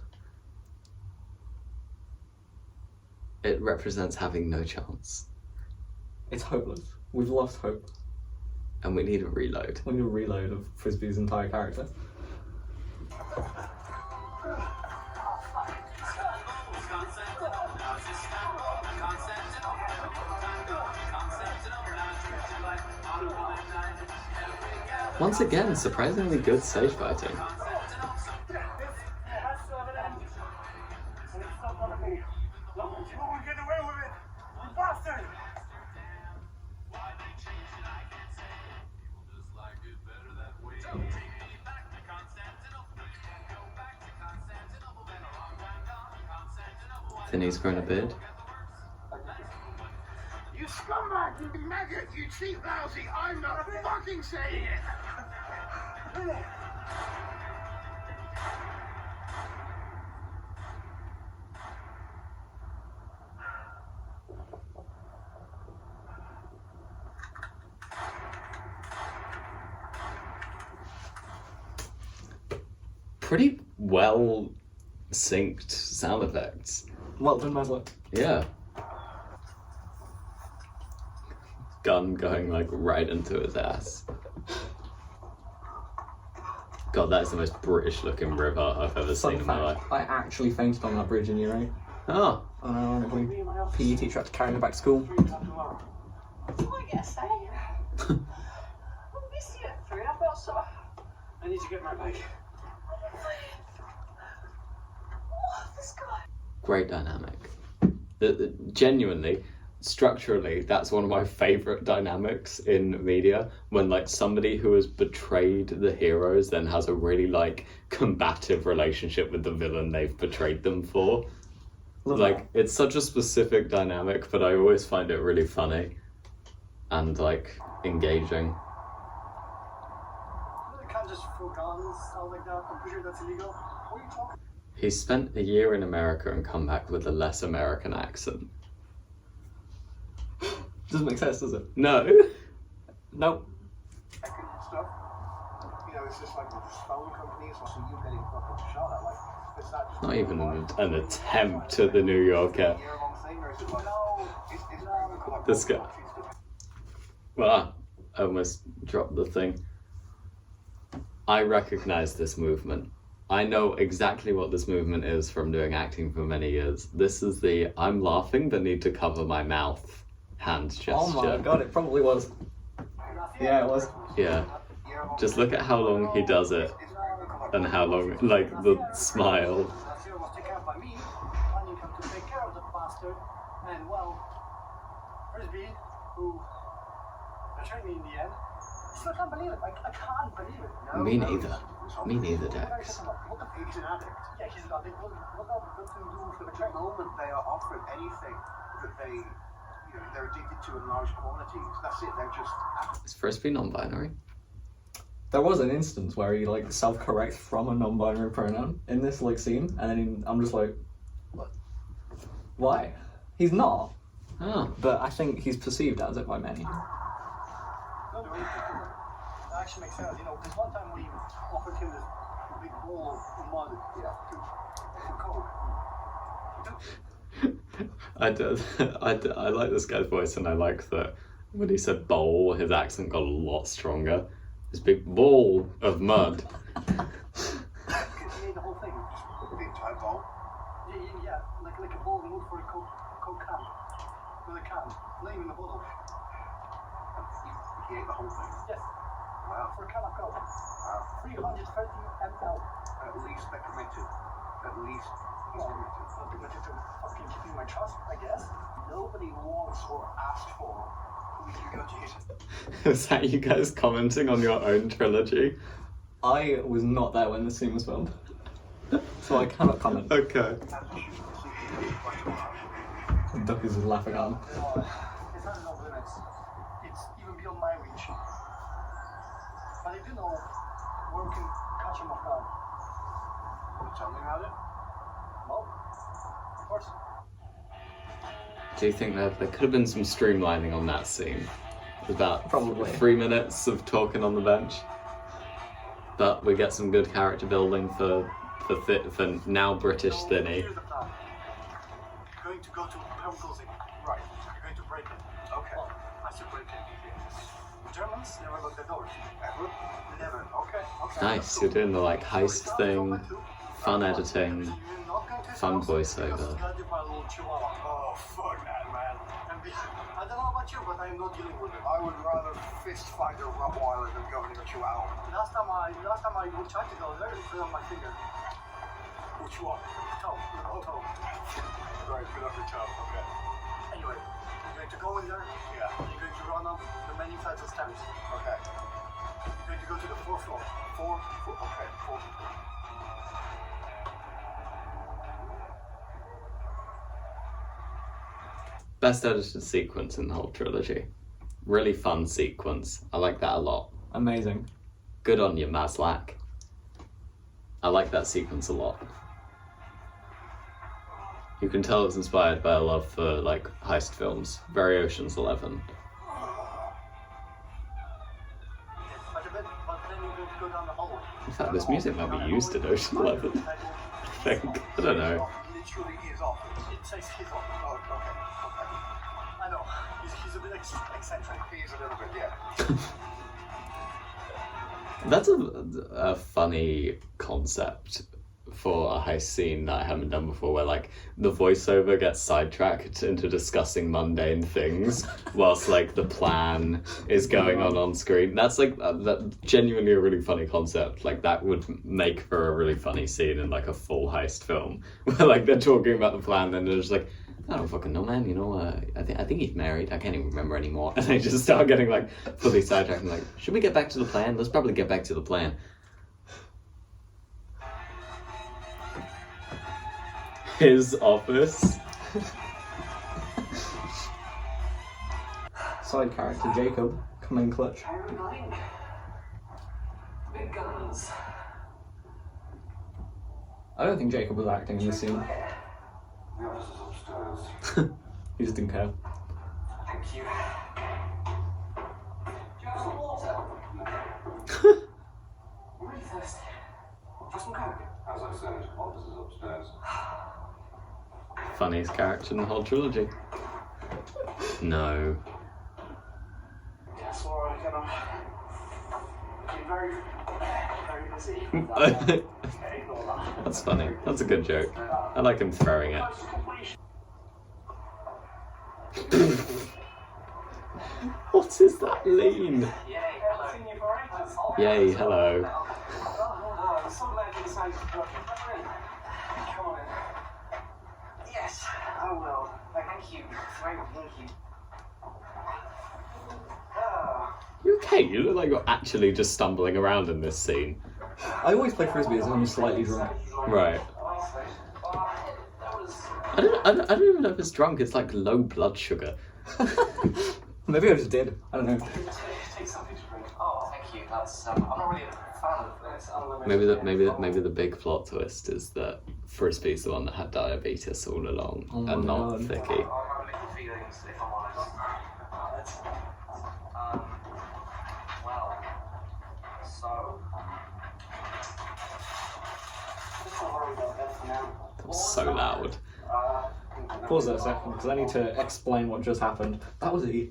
It represents having no chance. It's hopeless. We've lost hope. And we need a reload. We need a reload of Frisbee's entire character. Once again, surprisingly good stage fighting. Get away with it! You bastard! Finney's grown a beard. You scumbag! You maggot! You cheap lousy! I'm not fucking saying it! Pretty well synced sound effects. Well done, Maslow. Yeah. Gun going like right into his ass. God, that is the most British looking river I've ever seen Fun in my life. fact, I actually fainted on that bridge in year 8. Oh, Unironically. PE teacher had to carry me back to school. What do I get to say? I'll miss you at 3. I've got some. I need to get my bike. Oh, this guy. great dynamic. Genuinely, structurally, that's one of my favourite dynamics in media, when like somebody who has betrayed the heroes then has a really like combative relationship with the villain they've betrayed them for. Love Like that. it's such a specific dynamic, but I always find it really funny and like engaging. You can't just throw guns out like that. I'm pretty sure that's illegal. What are you talking? He spent a year in America and come back with a less American accent. Doesn't make sense, does it? No. Nope. And stuff. You know, it's just like phone companies. So you getting fucking shot at. Like, it's not just Not even an attempt at the New Yorker. year-long thing, or is it like no? It's like This guy. Well, I almost dropped the thing. I recognize this movement. I know exactly what this movement is from doing acting for many years. This is the I'm laughing but need to cover my mouth hand gesture. Oh my god, it probably was. Yeah, it was. Yeah. Just look at how long he does it and how long, like, the smile. That year was taken care of by me. I need him to take care of the bastard. And well, Frisbee, who betrayed me in the end. I still can't believe it. Like, I can't believe it. No, Me no. neither. Me neither, What Dex. the he's an addict. Yeah, he's an addict. What got to do with the betrayal? The moment they are offered anything that they, you know, they're addicted to in large quantities, that's it. They're just. Is Frisbee non-binary? There was an instance where he like self-corrects from a non-binary pronoun in this like scene, and then I'm just like, what? Why? He's not, Oh. but I think he's perceived as it by many. No, the way you think of it, that actually makes sense. You know, there's one time when he offered him this big bowl of mud, to coke. I like this guy's voice, and I like that when he said bowl, his accent got a lot stronger. This big bowl of mud. He made the whole thing. Just a big giant bowl. Yeah, like a bowl moved for a coke can. With a can, laying in the bottle. He ate the whole thing? Yes. Wow. For a can of coke. Wow. 330 ml. At least they're committed. At least he's committed. Not committed to fucking keeping my trust, I guess. Nobody wants or asked for who you go to hit. Is that you guys commenting on your own trilogy? I was not there when this scene was filmed, so I cannot comment. Okay. Duck is laughing at him. It's not enough limits. It's even beyond my reach. But I do know where we can catch him off guard. Can you tell me about it? No. Of course. Do you think that there could have been some streamlining on that scene? About Probably. 3 minutes of talking on the bench. But we get some good character building for now British Thinny. Here's the plan. You're going to go to home closing. Right. You're going to break it. Okay. I should break it. The Germans never lock the doors. Ever? Never. Okay. Nice, you're doing the like heist thing, fun editing, fun voiceover. Oh, fuck that, man. And I don't know about you, but I'm not dealing with it. I would rather fist fight a Rottweiler than go near a Chihuahua. Last time I tried to go there, it fell on my finger. Which one? Toe. Toe. Right, put up your toe. Okay. Anyway, you're going to go in there. Yeah. You're going to run up the many flights of steps. Okay. You're going to go to the 4th floor. Okay. 4th floor. Best edited sequence in the whole trilogy. Really fun sequence. I like that a lot. Amazing. Good on you, Maslak. I like that sequence a lot. You can tell it's inspired by a love for like heist films. Very Ocean's 11. In fact, this music might be used in Ocean's 11. I think. I don't know. Literally is off. It says he's off. Oh, okay. I know. He's a bit eccentric. He is a little bit, yeah. That's a funny concept for a heist scene that I haven't done before, where like the voiceover gets sidetracked into discussing mundane things whilst like the plan is going on screen. That's like that genuinely a really funny concept. Like that would make for a really funny scene in like a full heist film where like they're talking about the plan and they're just like, I don't fucking know, man. You know, I think he's married. I can't even remember anymore. And they just start getting like fully sidetracked and like, should we get back to the plan? Let's probably get back to the plan. His office. Side character Jacob coming clutch. Big guns. I don't think Jacob was acting in this scene. The office is upstairs. He just didn't care. Thank you. Do you have some water? I'm really thirsty. For some coke? As I said, office is upstairs. Funniest character in the whole trilogy. No. Guess what? I'm very, very busy. That's funny. That's a good joke. I like him throwing it. What is that lean? Yay, hello. I'm so glad you decided to drop it. Come on in. Yes, I will. Thank you. Thank you. You okay? You look like you're actually just stumbling around in this scene. I always play frisbee as I'm slightly drunk. Right. I don't even know if it's drunk. It's like low blood sugar. Maybe I just did. I don't know. Take something to drink. Oh, thank you. That's I'm not really a fan of this. Maybe the big plot twist is that Frisbee's the one that had diabetes all along and not God. Vicky. I have mixed feelings, if I'm honest. Well, so. Don't worry about that for now. That was so loud. Pause there a second because I need to explain what just happened. That was the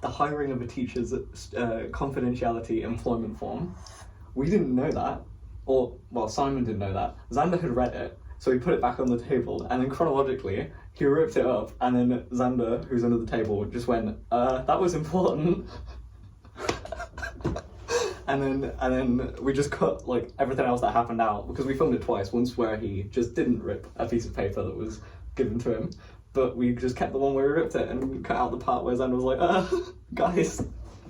hiring of a teacher's confidentiality employment form. We didn't know that, or well, Simon didn't know that. Xander had read it, so he put it back on the table, and then chronologically he ripped it up, and then Xander, who's under the table, just went, "That was important." And then we just cut like everything else that happened out because we filmed it twice. Once where he just didn't rip a piece of paper that was given to him, but we just kept the one where he ripped it and we cut out the part where Xander was like, guys.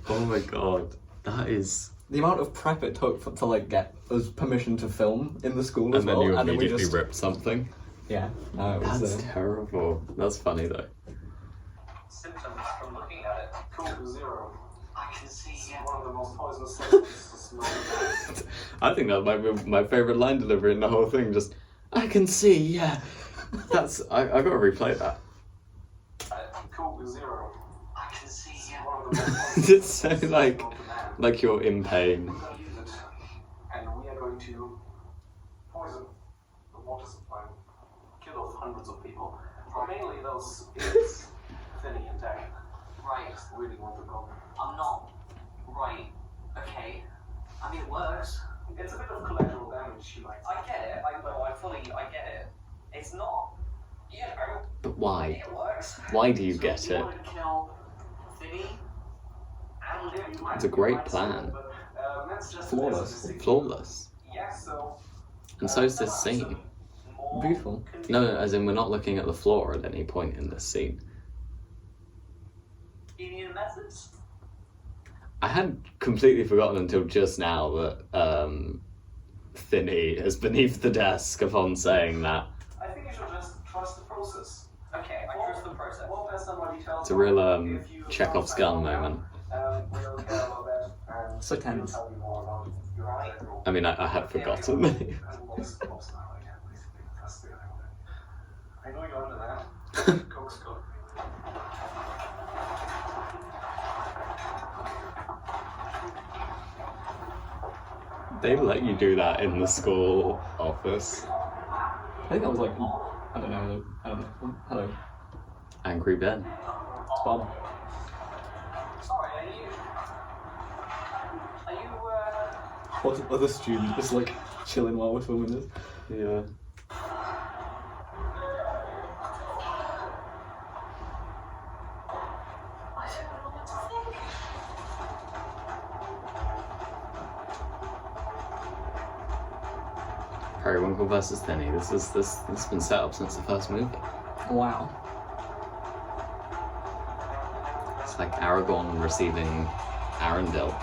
Oh my god, that is. The amount of prep it took to like get us permission to film in the school as And then well, you and then we immediately just ripped something. yeah. No, it was That's terrible. That's funny though. Symptoms from looking at it. Cool, 0. I can see One of the most poisonous substances to smell. I think that might be my favourite line delivery in the whole thing. Just, I can see, yeah. That's I got to replay that. Cool, 0. I can see One of the most It's so like you're in pain. We're going to use it, and we are going to poison the water supply, kill off hundreds of people. Mainly those idiots, Finney and Dag. Right. Just really want to go. I'm not right. Okay. I mean, it works. It's a bit of collateral damage, she might say. I get it. I get it. It's not, you know, But why? It works. Why do you get So you it? wanted to kill Vinny and It's a great plan. Flawless. Flawless. Yeah, so And so's this scene. more Beautiful. No, as in we're not looking at the floor at any point in this scene. convenient methods. I had completely forgotten until just now that Finney is beneath the desk upon saying that. I think you should just trust the process. Okay, I trust the process. We'll pass on more details. It's a real If you Chekhov's gun moment. We'll care about that. And So tense. we'll tell you more about your outside role. I mean, I had forgotten. And what's now, yeah, basically. That's the other one. I know you're under that. Coke's good. They let you do that in the school office. I think that was like, I don't know. Hello, Angry Ben. it's Bob. Sorry, are you What other student is like chilling while we're filming this? Yeah. I don't know what to think. Periwinkle versus Finney. This has been set up since the first movie. Wow. It's like Aragorn receiving Arendelle.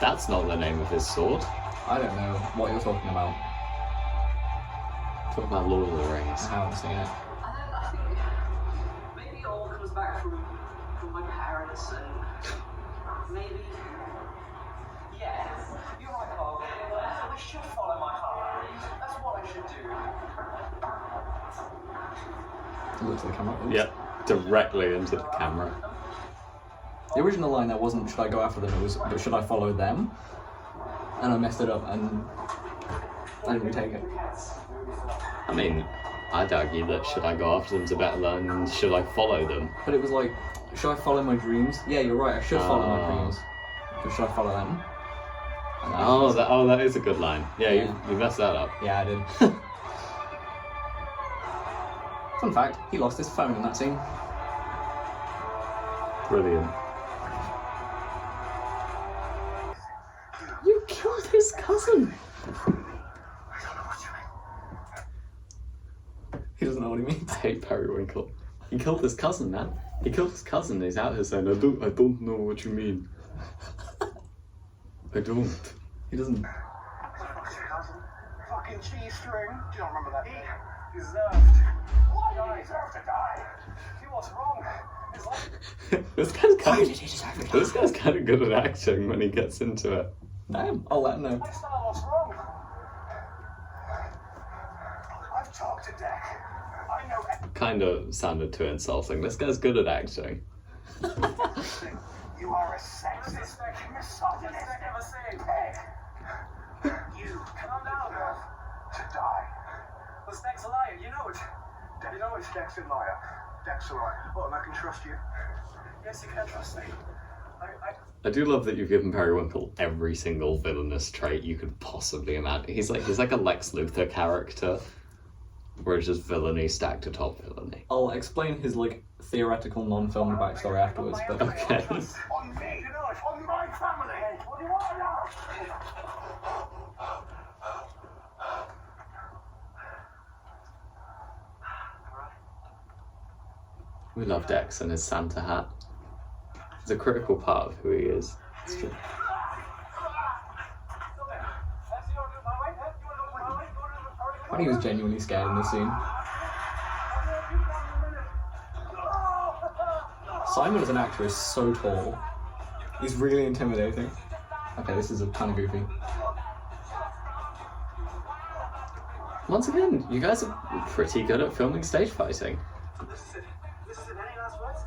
That's not the name of his sword. I don't know what you're talking about. Talk about Lord of the I Rings. haven't seen it. I think maybe it all comes back from my parents and maybe yeah, you're right, Bob. I should follow my heart. That's what I should do. Look to the camera. Oops. Yep, directly into the camera. The original line there wasn't "should I go after them?" It was "but should I follow them?" And I messed it up and I didn't retake it. I mean, I'd argue that should I go after them's a better than should I follow them. But it was like, should I follow my dreams? Yeah, you're right. I should follow my Ah. dreams. But should I follow them? And I Oh, was- that is a good line. Yeah, you messed that up. Yeah, I did. Fun fact: he lost his phone in that scene. Brilliant. You killed his cousin. He doesn't know what he means. I hate Periwinkle. He killed his cousin, man. He killed his cousin. He's out here saying, I don't know what you mean. I don't. He doesn't. Fucking cheese string. Do you not remember that? He deserved. Why do I deserve to die? See what's wrong? It's like This guy's kind did of. he deserve to This guy's kind of good at acting when he gets into it. Damn, I'll let him know. I just don't know what's wrong. I've talked to Deck. I know Kind of sounded too insulting. This guy's good at acting. everything. You are a sexist, misogynistic, Never say. pig. You Calm down. to die. But Steg's a liar, you know it. You know it's Deck's a liar. Deck's a liar. Well, and I can trust you. Yes, you can trust me. I do love that you've given Periwinkle every single villainous trait you could possibly imagine. He's like a Lex Luthor character, where it's just villainy stacked atop villainy. I'll explain his like theoretical non-filmed backstory afterwards, but Okay. On me. You know it. On my family. What do you want now? We love Dex and his Santa hat. It's a critical part of who he is. it's true. When he was genuinely scared in this scene. Simon as an actor is so tall. He's really intimidating. Okay, this is kind of goofy. Once again, you guys are pretty good at filming stage fighting. This is it. Any last words?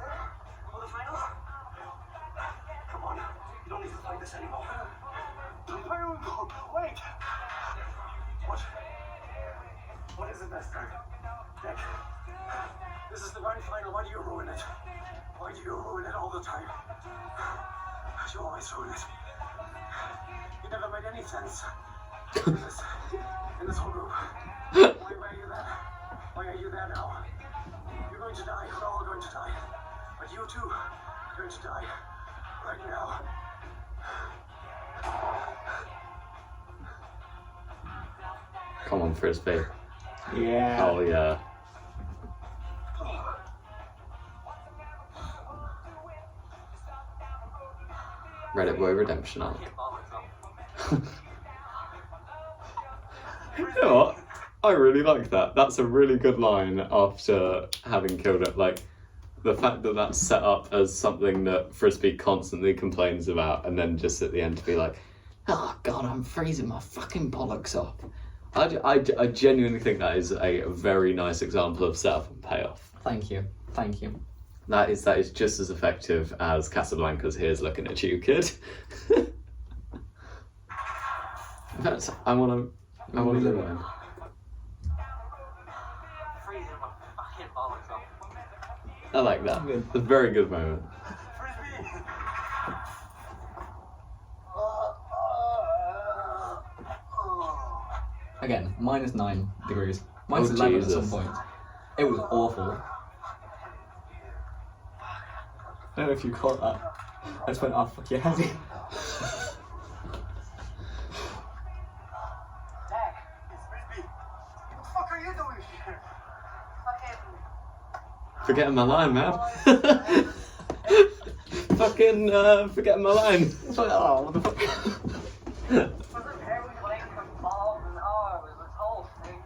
For the final? Come on. You don't need to fight this anymore. Wait. What is it this time? Dick. This is the very final. Why do you ruin it? Why do you ruin it all the time? You always ruin it. You never made any sense. In this whole group. Why are you there? Why are you there now? going to die. We're all going to die. But you too are going to die. Right now. Come on, Frisbee. Yeah. Oh yeah. Reddit Boy Redemption arc. You know what? I really like that. That's a really good line after having killed it. Like, the fact that that's set up as something that Frisbee constantly complains about, and then just at the end to be like, oh god, I'm freezing my fucking bollocks off. I genuinely think that is a very nice example of setup and payoff. Thank you. Thank you. That is just as effective as Casablanca's "Here's looking at you, kid." In fact, I want to do that. Freezing my fucking bollocks off. I like that. It's a very good moment. Frisbee! Again, -9 degrees. -11 at some Jesus. point. It was awful. I don't know if you caught that. I just went, oh fuck yeah, heavy. Jack, it's Frisbee. What the fuck are you doing here? Fucking. Forgetting my line, man. Fucking forgetting my line. It's like, oh, what the fuck? Wasn't Harry playing for balls and it was this whole thing.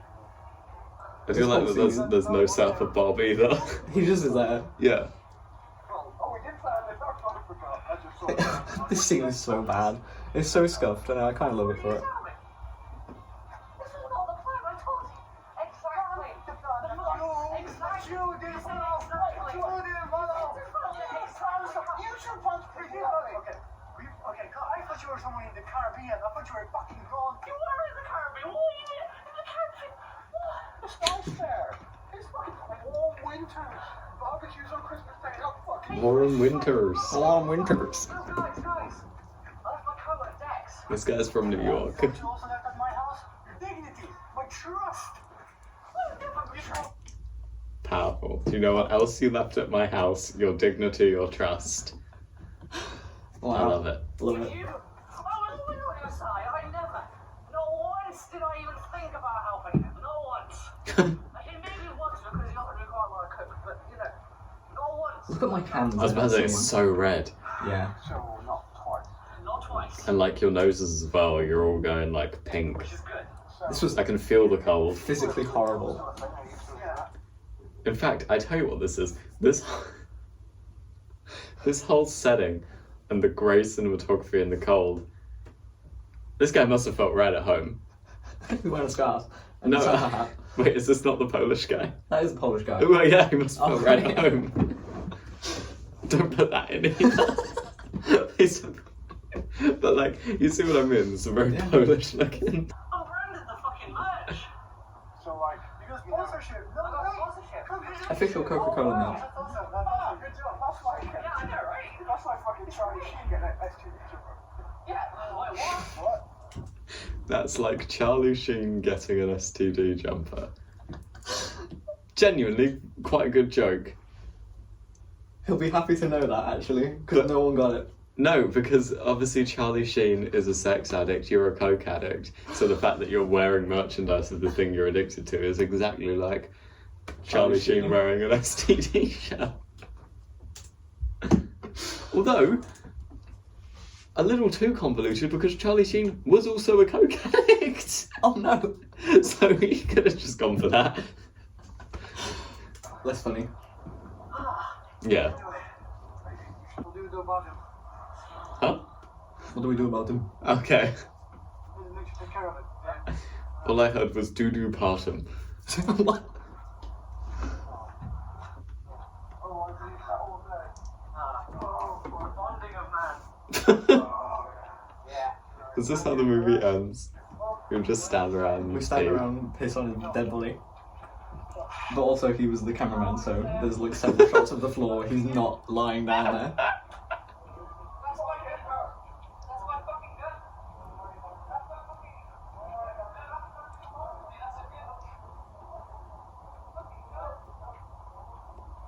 I feel like that there's no setup for Bob either. He just is there. Yeah. Oh, we did plan this. I forgot. I just saw it. This scene is so bad. It's so scuffed, and I kind of love it for it. This is not the plan, I told you. Exactly. Exactly. You did it, You should punch pretty hard. Okay. Okay, I thought you were somewhere in the Caribbean. I thought you were fucking gone. You were in the Caribbean. What were you doing in the Caribbean? What? It's nice there. It's fucking warm winters. Barbecues on Christmas Day. Oh, fucking. Warren Winters. Long winters. Guys. I left my coat at Dex. This guy's from New York. You also left at my house. Your dignity. My trust. Powerful. Do you know what else you left at my house? Your dignity, your trust. Wow. I love it. Love it. You? I was always on your side. I never. Not once did I even think about helping him. Not once. He maybe once because he offered me quite a lot of coke, but you know, not once. Look at my hands. I was about to say, it's so red. Yeah. So, not twice. Not twice. And like your noses as well, you're all going like pink. Which is good. This was I can feel the cold. physically horrible. Yeah. In fact, I tell you what this is. This whole setting and the grey cinematography in the cold. This guy must have felt right at home. He's wearing a scarf. And No, a Santa hat. wait, is this not the Polish guy? That is a Polish guy. Oh, well, yeah, he must have Oh, felt right right. at home. Don't put that in either. But like, you see what I mean? It's very Yeah. Polish looking. I branded the fucking merch. So, like, you got sponsorship. No, I got sponsorship. Official Coca-Cola milk. That's awesome. Good job. That's like, Yeah, I know, right? that's like fucking Charlie Sheen getting an STD. Yeah. Like, what? What? That's like Charlie Sheen getting an STD jumper. Genuinely, quite a good joke. He'll be happy to know that, actually, because no one got it. No, because obviously Charlie Sheen is a sex addict, you're a coke addict. So the fact that you're wearing merchandise of the thing you're addicted to is exactly like Charlie Sheen Sheen. wearing an STD shirt. Although, a little too convoluted because Charlie Sheen was also a coke addict. Oh no! So he could have just gone for that. Less funny. Yeah. What do we do about him? Huh? What do we do about him? Okay. We need to make sure to take care of it. Yeah? All I heard was doo-doo partum. What? Oh, I believe that all day. Oh, Bonding of man. yeah. Is this how the movie ends? You just stand around and We stand pee. around, piss on his dead body. But also, he was the cameraman, so there's like several shots of the floor. He's not lying down there. That's my good girl. That's my fucking gun. That's my fucking. That's a good.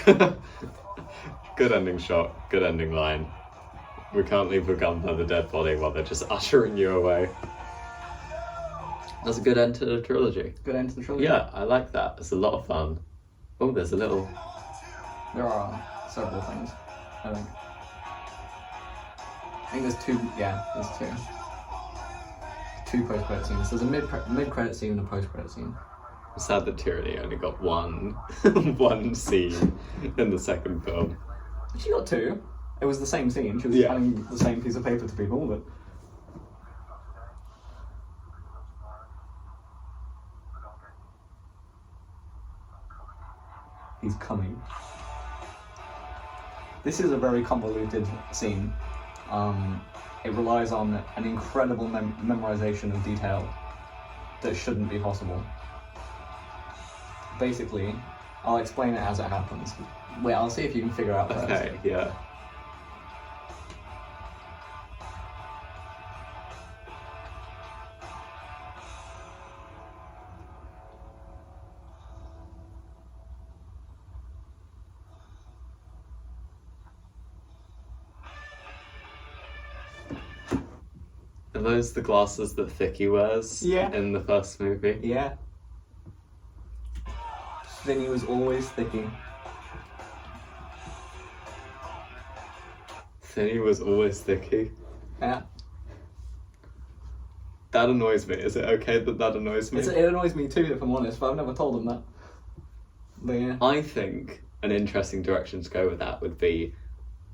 Good ending shot, good ending line. We can't leave a gun by the dead body while they're just ushering you away. That's a good end to the trilogy. Good end to the trilogy. Yeah, I like that. It's a lot of fun. Oh, there's a little... There are several things, I think. I think there's two, yeah, there's two. Two post-credit scenes. There's a mid-credit scene and a post-credit scene. It's sad that Tyranny only got one one scene in the second film. She got two. It was the same scene. She was Yeah. handing the same piece of paper to people, but... He's coming. This is a very convoluted scene. It relies on an incredible memorization of detail that shouldn't be possible. Basically, I'll explain it as it happens. Wait, I'll see if you can figure out first. Okay, yeah. Are those the glasses that Thicky wears Yeah. in the first movie? Yeah. Vinny was always Thicky. Thicky was always Thicky. Yeah. That annoys me. Is it okay that annoys me? It annoys me too, if I'm honest, but I've never told him that. But yeah. I think an interesting direction to go with that would be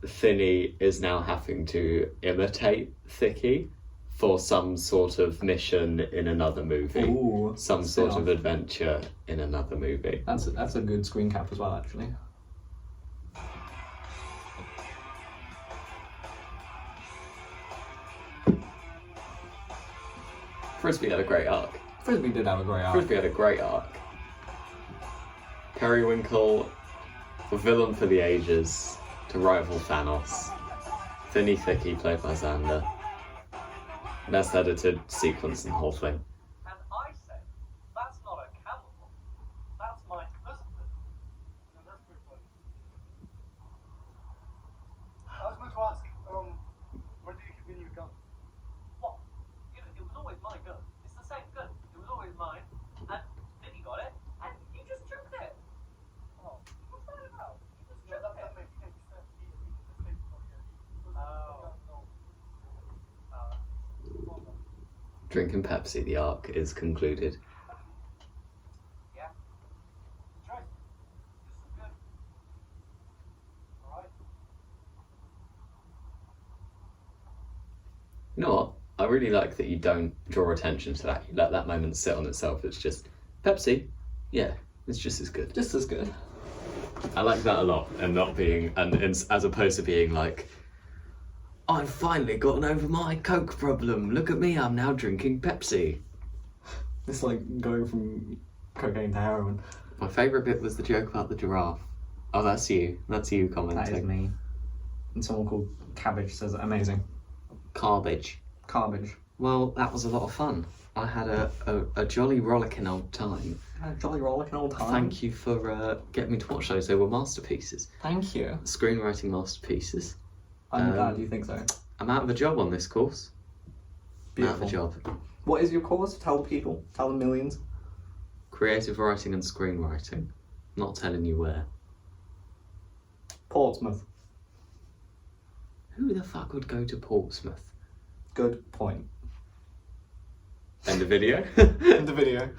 Finney is now having to imitate Thicky for some sort of mission in another movie. Ooh, some sort spin-off. of adventure in another movie. That's a good screen cap as well, actually. Frisbee had a great arc. Frisbee did have a great arc. Frisbee had a great arc. Periwinkle, a villain for the ages, to rival Thanos. Finney Thicky, played by Xander. Best edited sequence in the whole thing. And I said, that's not a camel. That's my husband. No, that's pretty funny. I was going to ask, where do you keep your new gun? What? It was always my gun. It's the same gun. It was always mine. And then he got it, and you just chucked it. Oh. What's that about? You just chucked it. That makes sense. Drinking Pepsi, the arc is concluded. Yeah. Good choice. This is good. Alright. You know what? I really like that you don't draw attention to that. You let that moment sit on itself. It's just Pepsi. Yeah, it's just as good. Just as good. I like that a lot, and not being, and as opposed to being like, I've finally gotten over my Coke problem. Look at me, I'm now drinking Pepsi. It's like going from cocaine to heroin. My favourite bit was the joke about the giraffe. Oh, that's you. That's you commenting. That is me. And someone called Cabbage says amazing. Garbage. Garbage. Well, that was a lot of fun. I had a jolly rollicking old time. A jolly rollicking old time. Thank you for getting me to watch those. They were masterpieces. Thank you. Screenwriting masterpieces. I'm glad you think so. I'm out of a job on this course. Beautiful. Out of a job. What is your course? Tell the people. Tell the millions. Creative writing and screenwriting. Not telling you where. Portsmouth. Who the fuck would go to Portsmouth? Good point. End of video? In the video.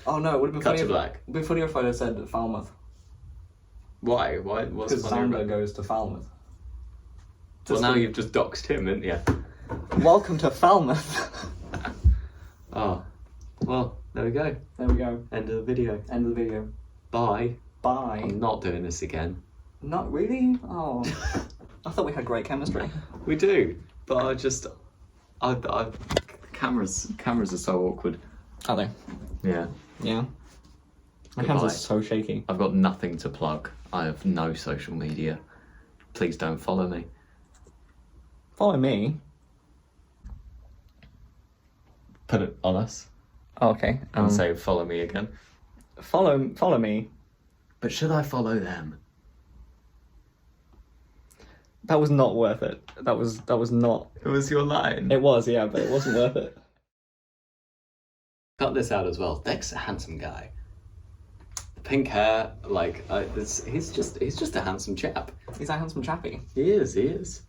Oh no, it would have been Cut funny to if, black. it'd been funnier if I'd have said Falmouth. Why? What's Because funny Xander about it? goes to Falmouth. Well, now you've just doxed him, haven't you? Welcome to Falmouth. Oh. Well, there we go. There we go. End of the video. End of the video. Bye. Bye. I'm not doing this again. Not really? Oh. I thought we had great chemistry. We do, but cameras are so awkward. Are they? Yeah. Yeah. My hands Goodbye. are so shaky. I've got nothing to plug. I have no social media. Please don't follow me. Follow me. Put it on us Oh, okay. and say follow me again. Follow me. But should I follow them? That was not worth it. That was not. It was your line. It was, yeah, but it wasn't worth it. Cut this out as well. Deck's a handsome guy. Pink hair, like he's just a handsome chap. He's a handsome chappy. He is.